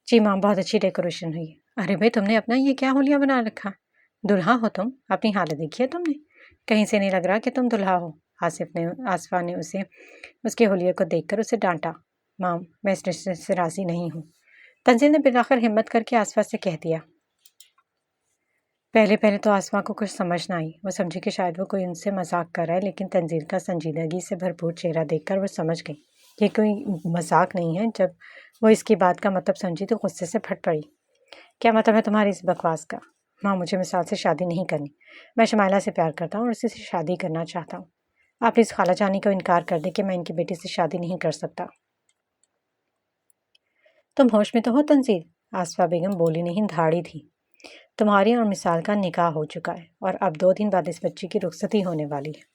جی مام بہت اچھی ڈیکوریشن ہوئی ہے۔ ارے بھائی تم نے اپنا یہ کیا ہولیا بنا رکھا؟ دلہا ہو تم؟ اپنی حالت دیکھی ہے تم نے؟ کہیں سے نہیں لگ رہا کہ تم دلہا ہو۔ آصفہ نے اس کے حلیے کو دیکھ کر اسے ڈانٹا۔ مام میں اس رشتے سے راضی نہیں ہوں، تنزیل نے بالآخر ہمت کر کے آصفہ سے کہہ دیا۔ پہلے تو آصفہ کو کچھ سمجھ نہ آئی۔ وہ سمجھی کہ شاید وہ کوئی ان سے مذاق کر رہا ہے، لیکن تنزیل کا سنجیدگی سے بھرپور چہرہ دیکھ کر وہ سمجھ گئی یہ کوئی مذاق نہیں ہے۔ جب وہ اس کی بات کا مطلب سمجھی تو غصے سے پھٹ پڑی۔ کیا مطلب ہے تمہاری اس بکواس کا؟ ماں مجھے مثال سے شادی نہیں کرنی، میں شمائلہ سے پیار کرتا ہوں اور اسی سے شادی کرنا چاہتا ہوں۔ آپ پلیز خالہ جانی کو انکار کر دیں کہ میں ان کی بیٹی سے شادی نہیں کر سکتا۔ تم ہوش میں تو ہو تنزیل؟ آصفہ بیگم بولی نہیں دھاڑی تھی۔ تمہاری اور مثال کا نکاح ہو چکا ہے اور اب 2 دن بعد اس بچی کی رخصتی ہونے والی ہے۔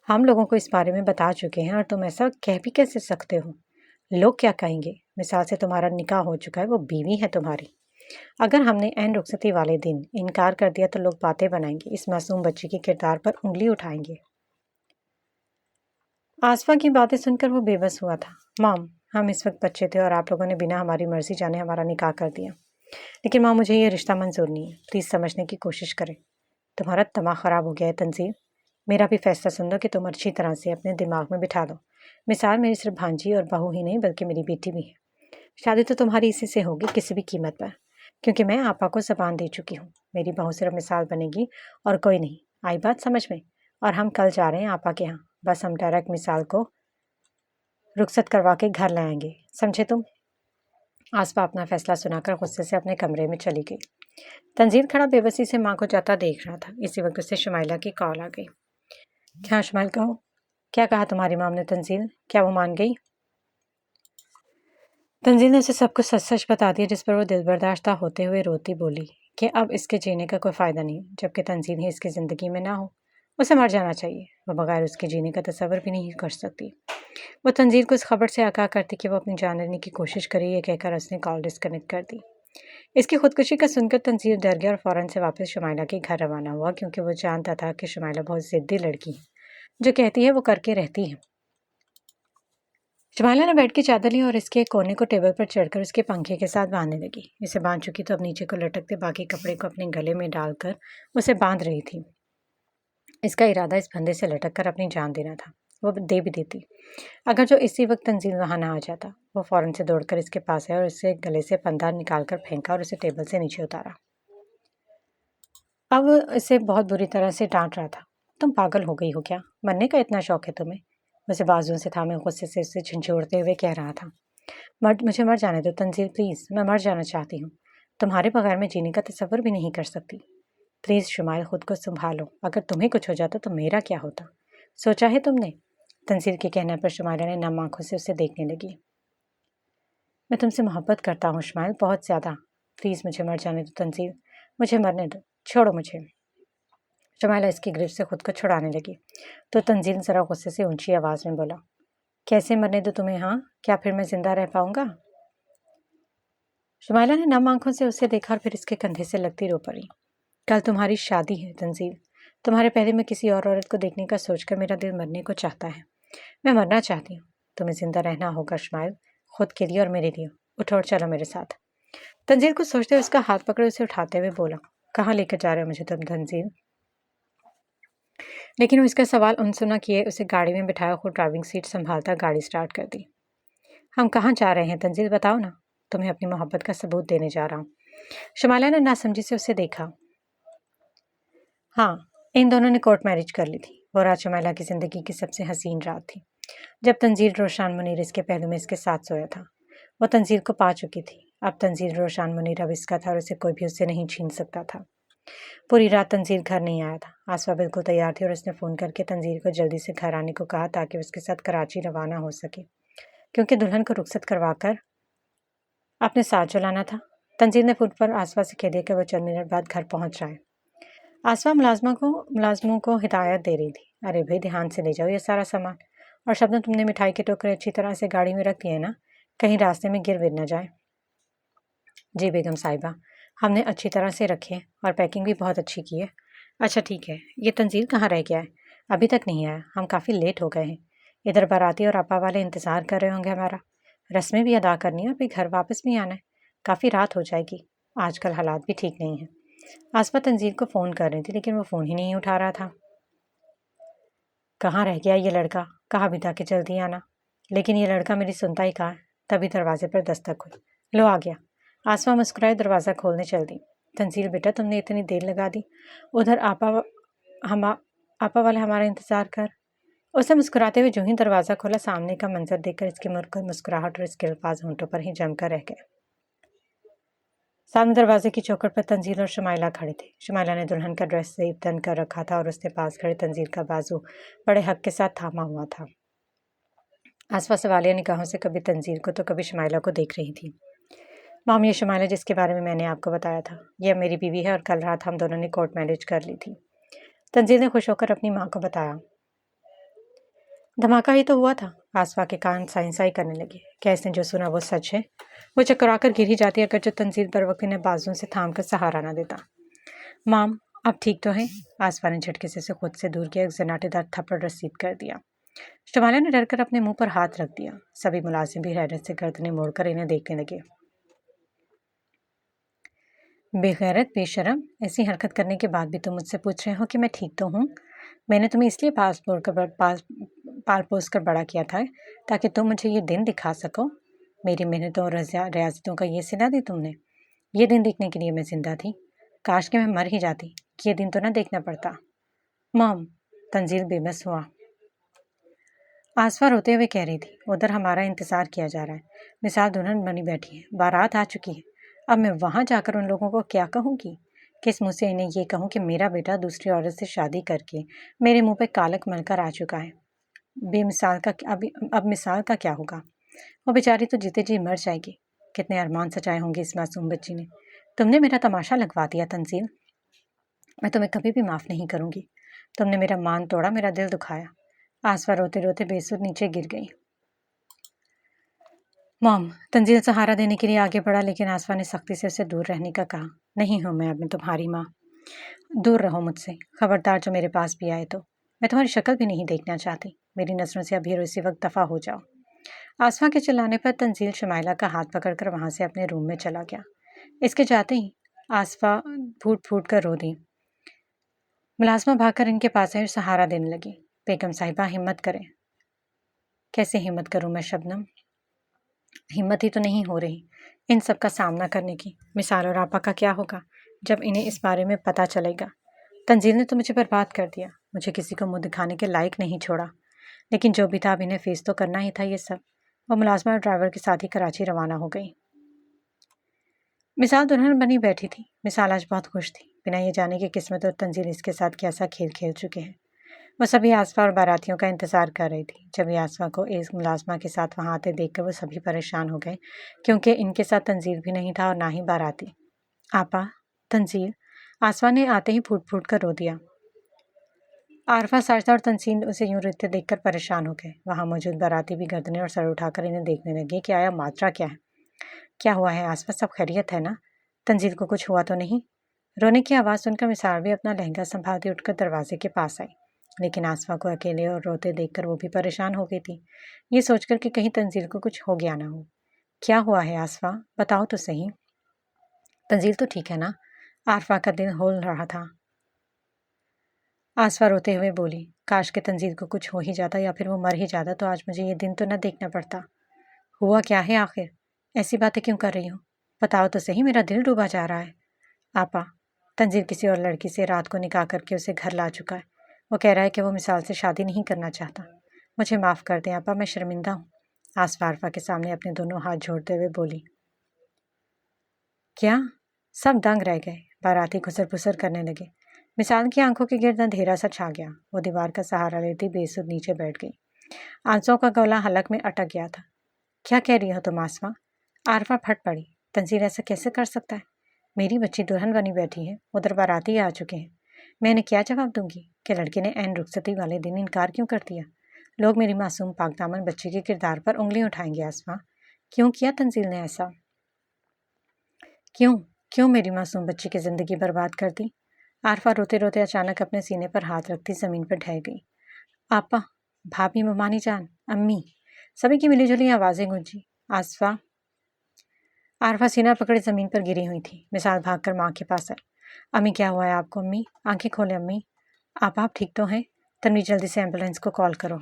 ہم لوگوں کو اس بارے میں بتا چکے ہیں اور تم ایسا کہہ بھی کیسے سکتے ہو؟ لوگ کیا کہیں گے؟ مثال سے تمہارا نکاح ہو چکا ہے، وہ بیوی ہے تمہاری۔ اگر ہم نے عین رخصتی والے دن انکار کر دیا تو لوگ باتیں بنائیں گے، اس معصوم بچی کے کردار پر انگلی اٹھائیں گے۔ آصفہ کی باتیں سن کر وہ بے بس ہوا تھا۔ مام ہم اس وقت بچے تھے اور آپ لوگوں نے بنا ہماری مرضی جانے ہمارا نکاح کر دیا، لیکن ماں مجھے یہ رشتہ منظور نہیں ہے، پلیز سمجھنے کی کوشش کریں۔ تمہارا دماغ خراب ہو گیا ہے تنزیل، میرا بھی فیصلہ سن لو کہ تم اچھی طرح سے اپنے دماغ میں بٹھا دو۔ مثال میری صرف بھانجی اور بہو ہی نہیں بلکہ میری بیٹی بھی ہے۔ شادی تو تمہاری اسی سے ہوگی کسی بھی قیمت پر، کیونکہ میں آپا کو زبان دے چکی ہوں۔ میری بہو صرف مثال بنے گی اور کوئی نہیں۔ آئی بات سمجھ میں؟ اور ہم کل جا رہے ہیں آپا کے ہاں، بس ہم ڈائریکٹ مثال کو رخصت کروا کے گھر لے آئیں گے، سمجھے تم؟ آصفہ اپنا فیصلہ سنا کر غصے سے اپنے کمرے میں چلی گئی۔ تنزیل کھڑا بے بسی سے ماں کو جاتا دیکھ رہا تھا۔ اسی وقت اسے شمائلہ کی کال آ گئی۔ کیا شمائل کہو؟ کیا کہا تمہاری مام نے تنزیل؟ کیا وہ مان گئی؟ تنزیل نے اسے سب کچھ سچ سچ بتا دیا، جس پر وہ دل برداشتہ ہوتے ہوئے روتی بولی کہ اب اس کے جینے کا کوئی فائدہ نہیں، جبکہ تنزیل ہی اس کی زندگی میں نہ ہو، اسے مر جانا چاہیے۔ وہ بغیر اس کے جینے کا تصور بھی نہیں کر سکتی۔ وہ تنزیل کو اس خبر سے آگاہ کرتی کہ وہ اپنی جان لینے کی کوشش کری، یہ کہہ کر اس نے کال ڈسکنیکٹ کر دی۔ اس کی خودکشی کا سن کر تنزیل ڈر گیا اور فوراً سے واپس شمائلہ کے گھر روانہ ہوا، کیونکہ وہ جانتا تھا کہ شمائلہ بہت ضدی لڑکی ہے، جو کہتی ہے وہ کر کے رہتی ہے۔ شمائلہ نے بیڈ کی چادر لی اور اس کے کونے کو ٹیبل پر چڑھ کر اس کے پنکھے کے ساتھ باندھنے لگی۔ اسے باندھ چکی تو اب نیچے کو لٹکتے باقی کپڑے کو اپنے گلے میں ڈال کر اسے باندھ رہی تھی۔ اس کا ارادہ اس پھندے سے لٹک کر اپنی جان دینا تھا۔ وہ دے بھی دیتی اگر جو اسی وقت تنزیل وہاں نہ آ جاتا۔ وہ فوراً سے دوڑ کر اس کے پاس آیا اور اسے گلے سے پھندا نکال کر پھینکا اور اسے ٹیبل سے نیچے اتارا۔ اب اسے بہت بری طرح سے ڈانٹ رہا تھا۔ تم پاگل ہو گئی ہو کیا؟ مرنے کا اتنا شوق ہے تمہیں؟ اسے بازوؤں سے تھامے غصے سے اسے جھنجھوڑتے ہوئے کہہ رہا تھا۔ مجھے مر جانے دو تنزیل پلیز، میں مر جانا چاہتی ہوں، تمہارے بغیر میں جینے کا تصور بھی نہیں کر سکتی۔ प्लीज़ शुमाइल, खुद को संभालो। अगर तुम्हें कुछ हो जाता तो मेरा क्या होता? सोचा है तुमने? तंजील के कहने पर शुमाइला ने नम आंखों से उसे देखने लगी। मैं तुमसे मोहब्बत करता हूँ शुमाइल, बहुत ज़्यादा। प्लीज़ मुझे मर जाने दो तंजील, मुझे मरने दो, छोड़ो मुझे। शुमाइला इसकी गिरफ्त से खुद को छुड़ाने लगी तो तंजील ज़रा गुस्से से ऊंची आवाज़ में बोला, कैसे मरने दो तुम्हें? हाँ, क्या फिर मैं जिंदा रह पाऊंगा? शुमाइला ने नम आंखों से उसे देखा और फिर इसके कंधे से लगती रो पड़ी। कल तुम्हारी शादी है तंजील, तुम्हारे पहले मैं किसी और औरत को देखने का सोचकर मेरा दिल मरने को चाहता है। मैं मरना चाहती हूँ, तुम्हें जिंदा रहना होगा शुमाइल, खुद के लिए और मेरे लिए। उठो और चलो मेरे साथ। तंजील को सोचते हुए उसका हाथ पकड़े उसे उठाते हुए बोला, कहाँ लेकर जा रहे हो मुझे तुम तंजील? लेकिन वो इसका सवाल अनसुना किए उसे गाड़ी में बिठाया, खुद ड्राइविंग सीट संभालता गाड़ी स्टार्ट कर दी। हम कहाँ जा रहे हैं तंजील, बताओ ना, तुम्हें अपनी मोहब्बत का सबूत देने जा रहा हूँ। शुमाइला ने नासमझी से उसे देखा। हाँ, इन दोनों ने कोर्ट मैरिज कर ली थी। वो रात शुमाइला की जिंदगी की सबसे हसीन रात थी, जब तंजील रोशान मुनीर इसके पहलू में इसके साथ सोया था। वो तंजील को पा चुकी थी। अब तंजील रोशान मुनीर अब इसका था और उसे कोई भी उससे नहीं छीन सकता था। पूरी रात तंजील घर नहीं आया था। आसफा बिल्कुल तैयार थी और उसने फ़ोन करके तंजील को जल्दी से घर आने को कहा ताकि उसके साथ कराची रवाना हो सके, क्योंकि दुल्हन को रुखसत करवाकर अपने साथ चलाना था। तंजील ने फ़ोन पर आसफा से कह दिया कि वह चंद मिनट बाद घर पहुंच रहा है। आसफा मुलाजमों को हिदायत दे रही थी, अरे भाई ध्यान से ले जाओ ये सारा सामान, और शबनम तुमने मिठाई के टोकरे अच्छी तरह से गाड़ी में रख दिए ना, कहीं रास्ते में गिर न जाए। जी बेगम साहिबा, हमने अच्छी तरह से रखे और पैकिंग भी बहुत अच्छी की है। अच्छा ठीक है, ये तंजील कहाँ रह गया है? अभी तक नहीं आया, हम काफ़ी लेट हो गए हैं। इधर बाराती और आपा वाले इंतज़ार कर रहे होंगे हमारा, रस्में भी अदा करनी है और फिर घर वापस भी आना है, काफ़ी रात हो जाएगी। आजकल हालात भी ठीक नहीं हैं। आसफा तंजील को फ़ोन कर रही थी लेकिन वो फ़ोन ही नहीं उठा रहा था। कहाँ रह गया ये लड़का, कहाँ बिता के जल्दी आना। लेकिन ये लड़का मेरी सुनता ही कहाँ है। तभी दरवाजे पर दस्तक हुई। लो आ गया। आसमा मुस्कुराए दरवाज़ा खोलने चल दी। तंजील बेटा तुमने इतनी देर लगा दी, उधर आपा वाले हमारा इंतज़ार कर। उसने मुस्कुराते हुए जो ही दरवाज़ा खोला, सामने का मंजर देखकर इसकी मुस्कुराहट और इसके अल्फाज होंठों पर ही जमकर रह गए। सामने दरवाजे की चौखट पर तंजील और शुमाइला खड़े थे। शुमाइला ने दुल्हन का ड्रेस से तन कर रखा था और उसके पास खड़े तंजील का बाजू बड़े हक के साथ थामा हुआ था। आसपास सवालिया निगाहों से कभी तंजील को तो कभी शुमाइला को देख रही थी। माम, ये शुमाइला जिसके बारे में मैंने आपको बताया था, यह मेरी बीवी है और कल रात हम दोनों ने कोर्ट मैरिज कर ली थी। तंजील ने खुश होकर अपनी माँ को बताया। धमाका ही तो हुआ था। आसफा के कान साई करने लगे। क्या इसने जो सुना वो सच है? वो चकराकर गिर ही जाती अगर जो तंजील पर वक्त ने बाजुओं से थाम कर सहारा न देता। माम, आप ठीक तो हैं? आसफा ने झटके से खुद से दूर किया, एक जनाटेदार थप्पड़ रसीद कर दिया। शुमाइला ने डरकर अपने मुंह पर हाथ रख दिया। सभी मुलाजिम भी हैरत से गर्दनें मोड़कर इन्हें देखने लगे। बेगैरत, बेशरम, ऐसी हरकत करने के बाद भी तुम मुझसे पूछ रहे हो कि मैं ठीक तो हूँ? मैंने तुम्हें इसलिए पाल पोस कर बड़ा किया था ताकि तुम मुझे ये दिन दिखा सको। मेरी मेहनतों और रियाजतों का ये सिला दी तुमने। ये दिन देखने के लिए मैं जिंदा थी। काश कि मैं मर ही जाती, ये दिन तो ना देखना पड़ता। मॉम, तंजील बेबस हुआ। आसफा रोते हुए कह रही थी, उधर हमारा इंतज़ार किया जा रहा है। मिसाल दुल्हन बनी बैठी है, बारात आ चुकी है। अब मैं वहाँ जाकर उन लोगों को क्या कहूँगी? किस मुँह से इन्हें ये कहूँ कि मेरा बेटा दूसरी औरत से शादी करके मेरे मुँह पे कालक मलकर आ चुका है? बेमिसाल का अब मिसाल का क्या होगा? वो बेचारी तो जीते जी मर जाएगी। कितने अरमान सजाए होंगे इस मासूम बच्ची ने। तुमने मेरा तमाशा लगवा दिया तंजील। मैं तुम्हें कभी भी माफ़ नहीं करूँगी। तुमने मेरा मान तोड़ा, मेरा दिल दुखाया। आसफा रोते रोते बेसुध नीचे गिर गई। मॉम, तंजील सहारा देने के लिए आगे बढ़ा लेकिन आसफा ने सख्ती से उसे दूर रहने का कहा। नहीं हूँ मैं अब मैं तुम्हारी माँ, दूर रहो मुझसे। खबरदार जो मेरे पास भी आए तो मैं तुम्हारी शक्ल भी नहीं देखना चाहती। मेरी नजरों से अभी और इसी वक्त दफा हो जाओ। आसफा के चिल्लाने पर तंजील शुमाइला का हाथ पकड़कर वहां से अपने रूम में चला गया। इसके जाते ही आसफा फूट फूट कर रो दी। मुलाजमा भागकर इनके पास आई और सहारा देने लगी। बेगम साहिबा, हिम्मत करें। कैसे हिम्मत करूं मैं शबनम? हिम्मत ही तो नहीं हो रही इन सब का सामना करने की। मिसाल और आपा का क्या होगा जब इन्हें इस बारे में पता चलेगा? तंजील ने तो मुझे बर्बाद कर दिया, मुझे किसी को मुंह दिखाने के लायक नहीं छोड़ा। लेकिन जो भी था अब इन्हें फेस तो करना ही था ये सब। वो मुलाजमा और ड्राइवर के साथ ही कराची रवाना हो गई। मिसाल दुल्हन बनी बैठी थी। मिसाल आज बहुत खुश थी। بنا یہ جانے کہ قسمت اور تنزیل اس کے ساتھ کیسا کھیل کھیل چکے ہیں۔ وہ سبھی آسفا اور باراتیوں کا انتظار کر رہی تھی۔ جب یہ آسفا کو ایک ملازمہ کے ساتھ وہاں آتے دیکھ کر وہ سبھی پریشان ہو گئے، کیونکہ ان کے ساتھ تنزیل بھی نہیں تھا اور نہ ہی باراتی۔ آپا، تنزیل، آسفا نے آتے ہی پھوٹ پھوٹ کر رو دیا۔ عارفہ، ساجدہ اور تنزیل اسے یوں روتے دیکھ کر پریشان ہو گئے۔ وہاں موجود باراتی بھی گردنیں اور سر اٹھا کر انہیں دیکھنے لگے کہ آیا ماجرا کیا ہے۔ کیا ہوا ہے آسفا؟ سب خیریت ہے نا؟ تنزیل کو کچھ ہوا تو نہیں؟ رونے کی آواز سن کر مثال بھی اپنا لہنگا سنبھالتی اٹھ کر دروازے کے پاس آئی، لیکن آسفا کو اکیلے اور روتے دیکھ کر وہ بھی پریشان ہو گئی تھی، یہ سوچ کر کہ کہیں تنزیل کو کچھ ہو گیا نہ ہو۔ کیا ہوا ہے آسفا؟ بتاؤ تو صحیح۔ تنزیل تو ٹھیک ہے نا؟ عارفہ کا دل ہول رہا تھا۔ آسفا روتے ہوئے بولی، کاش کہ تنزیل کو کچھ ہو ہی جاتا یا پھر وہ مر ہی جاتا تو آج مجھے یہ دن تو نہ دیکھنا پڑتا۔ ہوا کیا ہے آخر؟ ایسی باتیں کیوں کر رہی ہو؟ بتاؤ تو صحیح، میرا دل ڈوبا جا رہا ہے۔ آپا، تنزیل کسی اور لڑکی سے رات کو نکاح کر کے اسے گھر لا چکا ہے۔ وہ کہہ رہا ہے کہ وہ مثال سے شادی نہیں کرنا چاہتا۔ مجھے معاف کر دیں آپا، میں شرمندہ ہوں۔ آسفا عارفہ کے سامنے اپنے دونوں ہاتھ جوڑتے ہوئے بولی۔ کیا؟ سب دنگ رہ گئے۔ باراتی گھسر پھسر کرنے لگے۔ مثال کی آنکھوں کے گرد اندھیرا سا چھا گیا۔ وہ دیوار کا سہارا لیتی بے سود نیچے بیٹھ گئی۔ آنسوں کا گولا حلق میں اٹک گیا تھا۔ کیا کہہ رہی ہو تم آسفا؟ عارفہ پھٹ پڑی۔ تنزیل ایسا کیسے کر سکتا ہے؟ میری بچی دلہن بنی بیٹھی ہے، ادھر باراتی آ چکے ہیں، میں نے کیا جواب دوں گی کہ لڑکے نے عین رخصتی والے دن انکار کیوں کر دیا؟ لوگ میری معصوم پاک دامن بچی کے کردار پر انگلی اٹھائیں گے۔ آسفا، کیوں کیا تنزیل نے ایسا؟ کیوں میری معصوم بچی کی زندگی برباد کر دی؟ عارفہ روتے روتے اچانک اپنے سینے پر ہاتھ رکھتی زمین پر ڈھہ گئی۔ آپا، بھابھی، ممانی جان، امی، سبھی کی ملی جلی آوازیں گونجی۔ آسفا، عارفہ سینہ پکڑے زمین پر گری ہوئی تھی۔ مثال بھاگ کر ماں کے پاس آئی۔ امی، کیا ہوا ہے آپ کو؟ امی، آنکھیں کھولے امی۔ آپ ٹھیک تو ہیں؟ تنویر، جلدی سے ایمبولینس کو کال کرو۔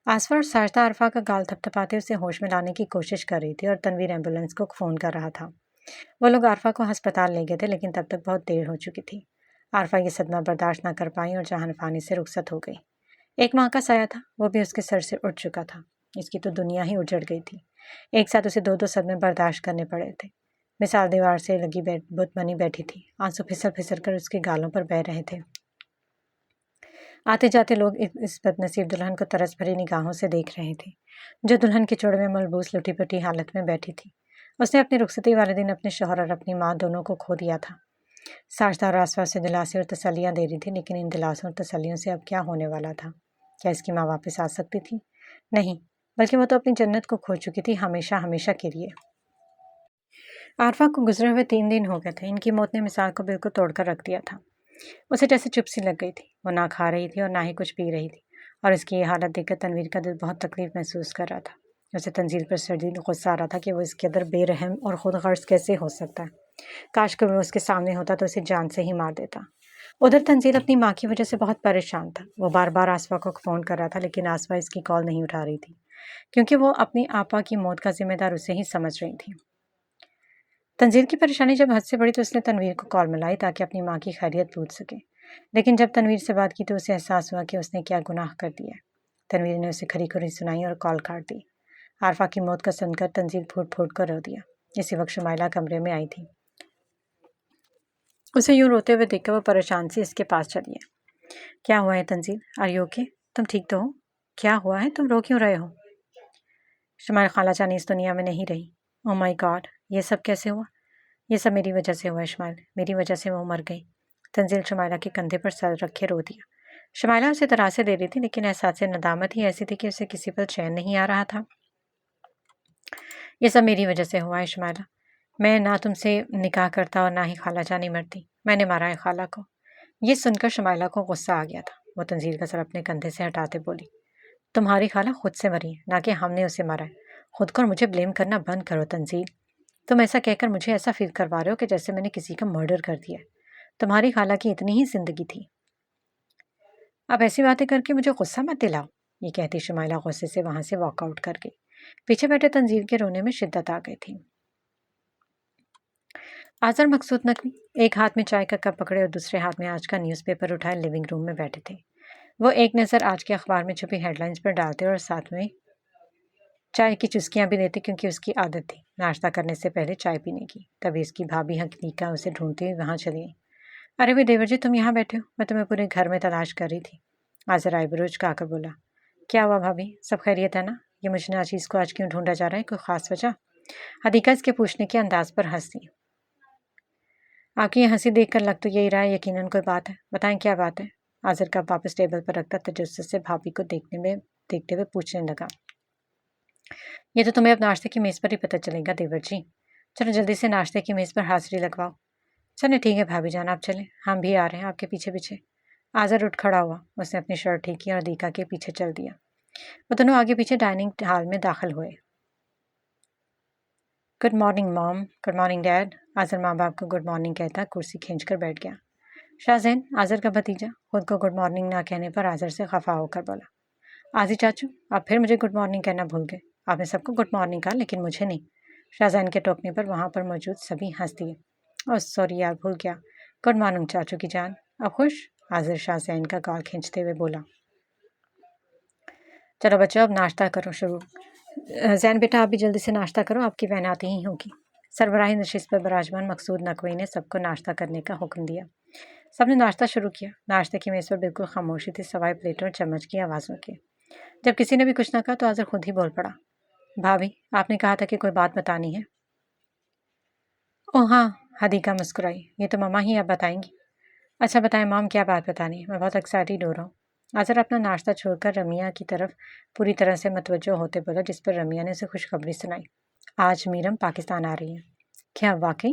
آسفا اور ساجدہ عارفہ کا گال تھپ تھپاتے اسے ہوش میں لانے کی کوشش کر رہی تھی اور تنویر ایمبولینس کو فون کر رہا تھا۔ وہ لوگ عارفہ کو ہسپتال لے گئے تھے، لیکن تب تک بہت دیر ہو چکی تھی۔ عارفہ یہ صدمہ برداشت نہ کر پائی اور جہان فانی سے رخصت ہو گئی۔ ایک ماں کا سایہ تھا، وہ بھی اس کے سر سے اٹھ چکا تھا۔ اس کی تو دنیا ہی اجڑ گئی تھی۔ ایک ساتھ اسے دو صدمے برداشت کرنے پڑے تھے۔ مثال دیوار سے لگی بت بنی بیٹھی تھی، آنسو پھسل پھسل کر اس کے گالوں پر بہہ رہے تھے۔ آتے جاتے لوگ اس بد نصیب دلہن کو ترس بھری نگاہوں سے دیکھ رہے تھے، جو دلہن کے چوڑے میں ملبوس لٹی پٹی حالت میں بیٹھی تھی۔ اس نے اپنی رخصتی والے دن اپنے شوہر اور اپنی ماں دونوں کو کھو دیا تھا۔ ساجدہ اور آسفا سے دلاسے اور تسلیاں دے رہی تھی، لیکن ان دلاسوں اور تسلیوں سے اب کیا ہونے والا تھا؟ کیا اس کی ماں واپس آ سکتی تھی؟ نہیں، بلکہ وہ تو اپنی جنت کو کھو چکی تھی، ہمیشہ ہمیشہ کے لیے۔ عارفہ کو گزرے ہوئے 3 دن ہو گئے تھے۔ ان کی موت نے مثال کو بالکل توڑ کر رکھ دیا تھا۔ اسے جیسے چپ سی لگ گئی تھی۔ وہ نہ کھا رہی تھی اور نہ ہی کچھ پی رہی تھی، اور اس کی یہ حالت دیکھ کر تنویر کا دل بہت تکلیف محسوس کر رہا تھا۔ اسے تنزیل پر شدید غصہ آ رہا تھا کہ وہ اس کے قدر بے رحم اور خود غرض کیسے ہو سکتا ہے۔ کاش کہ وہ اس کے سامنے ہوتا تو اسے جان سے ہی مار دیتا۔ ادھر تنزیل اپنی ماں کی وجہ سے بہت پریشان تھا۔ وہ بار بار آسفا کو فون کر رہا تھا، لیکن آسفا اس کی کال نہیں اٹھا رہی تھی، کیونکہ وہ اپنی آپا کی موت کا ذمہ دار اسے ہی سمجھ رہی تھی۔ تنزیل کی پریشانی جب حد سے بڑی تو اس نے تنویر کو کال ملائی تاکہ اپنی ماں کی خیریت پوچھ سکے، لیکن جب تنویر سے بات کی تو اسے احساس ہوا کہ اس نے کیا گناہ کر دیا۔ تنویر نے اسے کھری کھری سنائی اور کال کاٹ دی۔ عارفہ کی موت کا سن کر تنزیل پھوٹ پھوٹ کر رو دیا۔ اسی وقت شمائلہ کمرے میں آئی تھی۔ اسے یوں روتے ہوئے دیکھ کر وہ پریشان سی اس کے پاس چلی ہے۔ کیا ہوا ہے تنزیل؟ Are you okay? تم ٹھیک تو ہو؟ کیا ہوا ہے؟ تم رو کیوں رہے ہو؟ شمائل، خالہ جان اس دنیا میں نہیں رہی۔ او مائی گاڈ، یہ سب کیسے ہوا؟ یہ سب میری وجہ سے ہوا ہے شمائل، میری وجہ سے وہ مر گئی۔ تنزیل شمائلہ کے کندھے پر سر رکھے رو دیا۔ شمائلہ اسے دلاسے دے رہی تھی، لیکن احساس ندامت ہی ایسی تھی کہ اسے کسی پر چین نہیں آ رہا تھا۔ یہ سب میری وجہ سے ہوا ہے شمائلہ، میں نہ تم سے نکاح کرتا اور نہ ہی خالہ جانی مرتی، میں نے مارا ہے خالہ کو۔ یہ سن کر شمائلہ کو غصہ آ گیا تھا۔ وہ تنزیل کا سر اپنے کندھے سے ہٹاتے بولی، تمہاری خالہ خود سے مری ہے، نہ کہ ہم نے اسے مارا ہے۔ خود کو اور مجھے بلیم کرنا بند کرو تنزیل۔ تم ایسا کہہ کر مجھے ایسا فیل کروا رہے ہو کہ جیسے میں نے کسی کا مرڈر کر دیا ہے۔ تمہاری خالہ کی اتنی ہی زندگی تھی۔ اب ایسی باتیں کر کے مجھے غصہ مت دلاؤ، یہ کہتی شمائلہ غصے سے وہاں سے واک آؤٹ کر گئی۔ پیچھے بیٹھے تنزیل کے رونے میں شدت آ گئی تھی۔ آذر مقصود نقوی ایک ہاتھ میں چائے کا کپ پکڑے اور دوسرے ہاتھ میں آج کا نیوز پیپر اٹھائے لیونگ روم میں بیٹھے تھے۔ وہ ایک نظر آج کے اخبار میں چھپی ہیڈ لائنز پر ڈالتے اور ساتھ میں چائے کی چسکیاں بھی دیتے کیونکہ اس کی عادت تھی ناشتہ کرنے سے پہلے چائے پینے کی۔ تبھی اس کی بھابھی حقیقہ اسے ڈھونڈتی ہوئی وہاں چلی گئی۔ ارے بھی دیور جی، تم یہاں بیٹھے ہو؟ میں تمہیں پورے گھر میں تلاش کر رہی تھی۔ آزر آئی بروج چکا کر بولا۔ کیا ہوا بھابھی، سب خیریت ہے نا؟ یہ مجھ ناچیز کو آج کیوں ڈھونڈا جا رہا ہے، کوئی خاص وجہ؟ حدیقہ اس کے پوچھنے کے انداز پر ہنسی۔ آپ کی یہ ہنسی دیکھ کر لگ تو یہی رہا ہے یقیناً کوئی بات ہے، بتائیں کیا بات ہے؟ آزر کا واپس ٹیبل پر رکھتا تجسس سے بھابھی کو دیکھتے ہوئے پوچھنے لگا۔ یہ تو تمہیں اب ناشتے کی میز پر ہی پتہ چلے گا دیور جی، چلو جلدی سے ناشتے کی میز پر حاضری لگواؤ۔ چلے ٹھیک ہے بھابھی جان، آپ چلیں، ہم بھی آ رہے ہیں آپ کے پیچھے پیچھے۔ آزر اٹھ کھڑا ہوا، اس نے اپنی شرٹ ٹھیک کی اور حدیقہ کے پیچھے چل دیا۔ وہ دونوں آگے پیچھے ڈائننگ ہال میں داخل ہوئے۔ گڈ مارننگ مام، گڈ مارننگ ڈیڈ۔ آزر ماں باپ کو گڈ مارننگ کہتا کرسی کھینچ کر بیٹھ گیا۔ شاہزین، آزر کا بھتیجا، خود کو گڈ مارننگ نہ کہنے پر آزر سے خفا ہو کر بولا۔ آزی چاچو، آپ پھر مجھے گڈ مارننگ کہنا بھول گئے۔ آپ نے سب کو گڈ مارننگ کہا لیکن مجھے نہیں۔ شاہزین کے ٹوکنے پر وہاں پر موجود سبھی ہنس دیے۔ اوہ سوری یار، بھول گیا۔ گڈ مارننگ چاچو کی جان، اب خوش؟ آزر شاہزین کا گال کھینچتے ہوئے بولا۔ چلو بچوں، اب ناشتہ کرو شروع۔ زین بیٹا، آپ بھی جلدی سے ناشتہ کرو، آپ کی وین آتی ہی ہوگی۔ سربراہی نشست پر براجمان مقصود نقوی نے سب کو ناشتہ کرنے کا حکم دیا۔ سب نے ناشتہ شروع کیا۔ ناشتے کی میز پر بالکل خاموشی تھی سوائے پلیٹوں اور چمچ کی آوازوں کے۔ جب کسی نے بھی کچھ نہ کہا تو آزر خود ہی بول پڑا۔ بھابھی، آپ نے کہا تھا کہ کوئی بات بتانی ہے۔ اوہ ہاں، حدیقہ مسکرائی، یہ تو مما ہی اب بتائیں گی۔ اچھا بتائیں مام، کیا بات بتانی ہے؟ میں بہت ایکسائٹیڈ ہو رہا ہوں۔ آزر اپنا ناشتہ چھوڑ کر رمیہ کی طرف پوری طرح سے متوجہ ہوتے بولا، جس پر رمیہ نے اسے خوشخبری سنائی۔ آج میرم پاکستان آ رہی ہے۔ کیا واقعی؟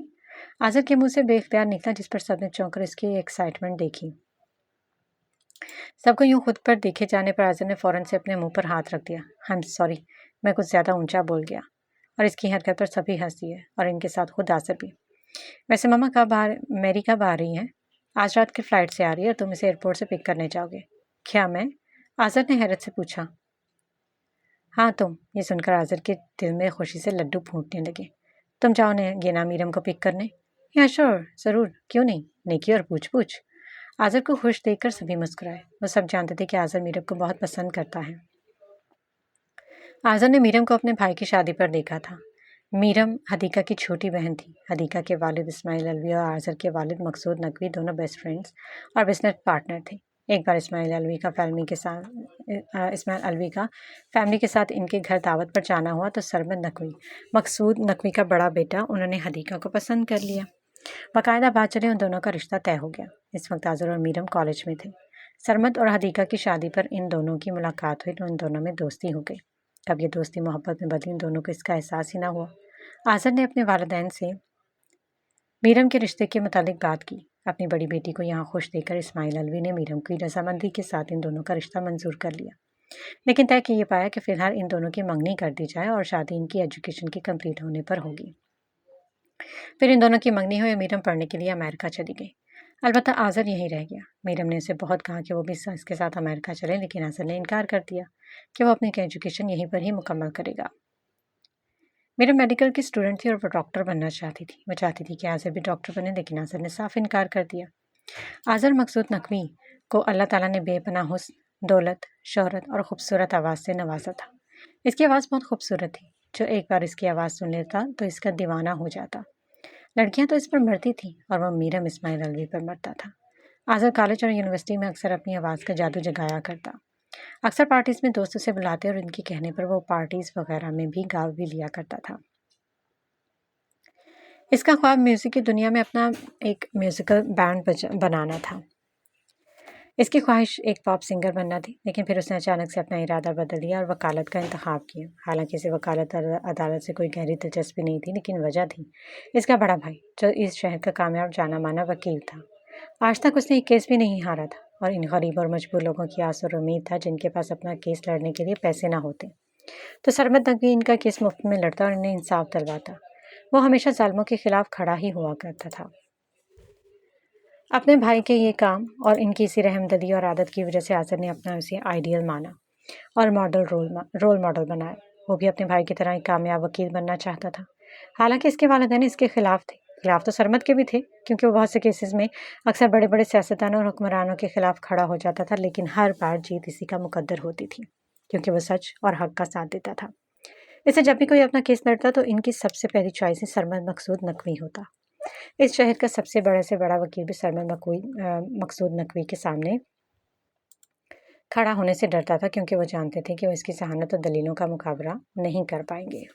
آزر کے منہ سے بے اختیار نکلا، جس پر سب نے چونک کر اس کی ایکسائٹمنٹ دیکھی۔ سب کو یوں خود پر دیکھے جانے پر آزر نے فوراً سے اپنے منہ پر ہاتھ رکھ دیا۔ آئی ایم سوری، میں کچھ زیادہ اونچا بول گیا۔ اور اس کی حرکت پر سبھی ہنس دیے، اور ان کے ساتھ خود آزر بھی۔ ویسے مما میری کب آ رہی ہے؟ آج رات کی فلائٹ سے آ رہی ہے اور تم اسے ایئرپورٹ سے پک کرنے جاؤ گے۔ کیا میں؟ آزر نے حیرت سے پوچھا۔ ہاں تم۔ یہ سن کر آزر کے دل میں خوشی سے لڈو پھوٹنے لگے۔ تم جاؤ گے میرم کو پک کرنے؟ یا شور، ضرور، کیوں نہیں، نیکی اور پوچھ پوچھ۔ آزر کو خوش دیکھ کر سبھی مسکرائے۔ وہ سب جانتے تھے کہ آزر میرم کو بہت پسند کرتا ہے۔ آزر نے میرم کو اپنے بھائی کی شادی پر دیکھا تھا۔ میرم حدیقہ کی چھوٹی بہن تھی۔ حدیقہ کے والد اسماعیل الوی اور آزر کے والد مقصود نقوی دونوں بیسٹ فرینڈز اور بزنس پارٹنر تھے۔ ایک بار اسماعیل الوی کا فیملی کے ساتھ ان کے گھر دعوت پر جانا ہوا تو سرمد نقوی، مقصود نقوی کا بڑا بیٹا، انہوں نے حدیقہ کو پسند کر لیا۔ باقاعدہ بات چلی، ان دونوں کا رشتہ طے ہو گیا۔ اس وقت آزر اور میرم کالج میں تھے۔ سرمد اور حدیقہ کی شادی پر ان دونوں کی ملاقات ہوئی تو ان دونوں میں دوستی ہو گئی۔ کب یہ دوستی محبت میں بدلی، ان دونوں کو اس کا احساس ہی نہ ہوا۔ آزر نے اپنے والدین سے میرم کے رشتے کے متعلق بات کی۔ اپنی بڑی بیٹی کو یہاں خوش دیکھ کر اسماعیل الوی نے میرم کی رضامندی کے ساتھ ان دونوں کا رشتہ منظور کر لیا، لیکن طے کہ یہ پایا کہ فی الحال ان دونوں کی منگنی کر دی جائے اور شادی ان کی ایجوکیشن کے کمپلیٹ ہونے پر ہوگی۔ پھر ان دونوں کی منگنی ہوئی، میرم پڑھنے کے لیے امریکہ چلی گئی۔ البتہ آزر یہیں رہ گیا۔ میرم نے اسے بہت کہا کہ وہ بھی اس کے ساتھ امریکہ چلے، لیکن آزر نے انکار کر دیا کہ وہ اپنی ایجوکیشن یہیں پر ہی مکمل کرے گا۔ میرم میڈیکل کی اسٹوڈنٹ تھی اور وہ ڈاکٹر بننا چاہتی تھی۔ وہ چاہتی تھی کہ آزر بھی ڈاکٹر بنے، لیکن آزر نے صاف انکار کر دیا۔ آزر مقصود نقوی کو اللہ تعالیٰ نے بے پناہ حسن، دولت، شہرت اور خوبصورت آواز سے نوازا تھا۔ اس کی آواز بہت خوبصورت تھی۔ جو ایک بار اس کی آواز سن لیتا تو اس کا دیوانہ ہو جاتا۔ لڑکیاں تو اس پر مرتی تھیں اور وہ میرم اسماعیل الوی پر مرتا تھا۔ آزر کالج اور یونیورسٹی میں اکثر اپنی آواز کا جادو جگایا کرتا۔ اکثر پارٹیز میں دوست اسے بلاتے اور ان کے کہنے پر وہ پارٹیز وغیرہ میں بھی گا بھی لیا کرتا تھا۔ اس کا خواب میوزک کی دنیا میں اپنا ایک میوزیکل بینڈ بنانا تھا۔ اس کی خواہش ایک پاپ سنگر بننا تھی، لیکن پھر اس نے اچانک سے اپنا ارادہ بدل لیا اور وکالت کا انتخاب کیا۔ حالانکہ اسے وکالت عدالت سے کوئی گہری دلچسپی نہیں تھی، لیکن وجہ تھی اس کا بڑا بھائی، جو اس شہر کا کامیاب جانا مانا وکیل تھا۔ آج تک اس نے ایک کیس بھی نہیں ہارا تھا، اور ان غریب اور مجبور لوگوں کی آس اور امید تھا جن کے پاس اپنا کیس لڑنے کے لیے پیسے نہ ہوتے تو سرمد نقوی ان کا کیس مفت میں لڑتا اور انہیں انصاف دلواتا۔ وہ ہمیشہ ظالموں کے خلاف کھڑا ہی ہوا کرتا تھا۔ اپنے بھائی کے یہ کام اور ان کی اسی رحم دلی اور عادت کی وجہ سے آزر نے اپنا اسے آئیڈیل مانا اور رول ماڈل بنایا۔ وہ بھی اپنے بھائی کی طرح ایک کامیاب وکیل بننا چاہتا تھا۔ حالانکہ اس کے والدین اس کے خلاف تھے۔ خلاف تو سرمد کے بھی تھے، کیونکہ وہ بہت سے کیسز میں اکثر بڑے بڑے سیاستدانوں اور حکمرانوں کے خلاف کھڑا ہو جاتا تھا، لیکن ہر بار جیت اسی کا مقدر ہوتی تھی، کیونکہ وہ سچ اور حق کا ساتھ دیتا تھا۔ इससे जब भी कोई अपना केस लड़ता तो इनकी सबसे पहली चॉइस ही सरमद मकसूद नकवी होता। इस शहर का सबसे बड़ा से बड़ा वकील भी सरमद मकसूद नकवी के सामने खड़ा होने से डरता था, क्योंकि वो जानते थे कि वो इसकी जहानत और दलीलों का मुकाबला नहीं कर पाएंगे।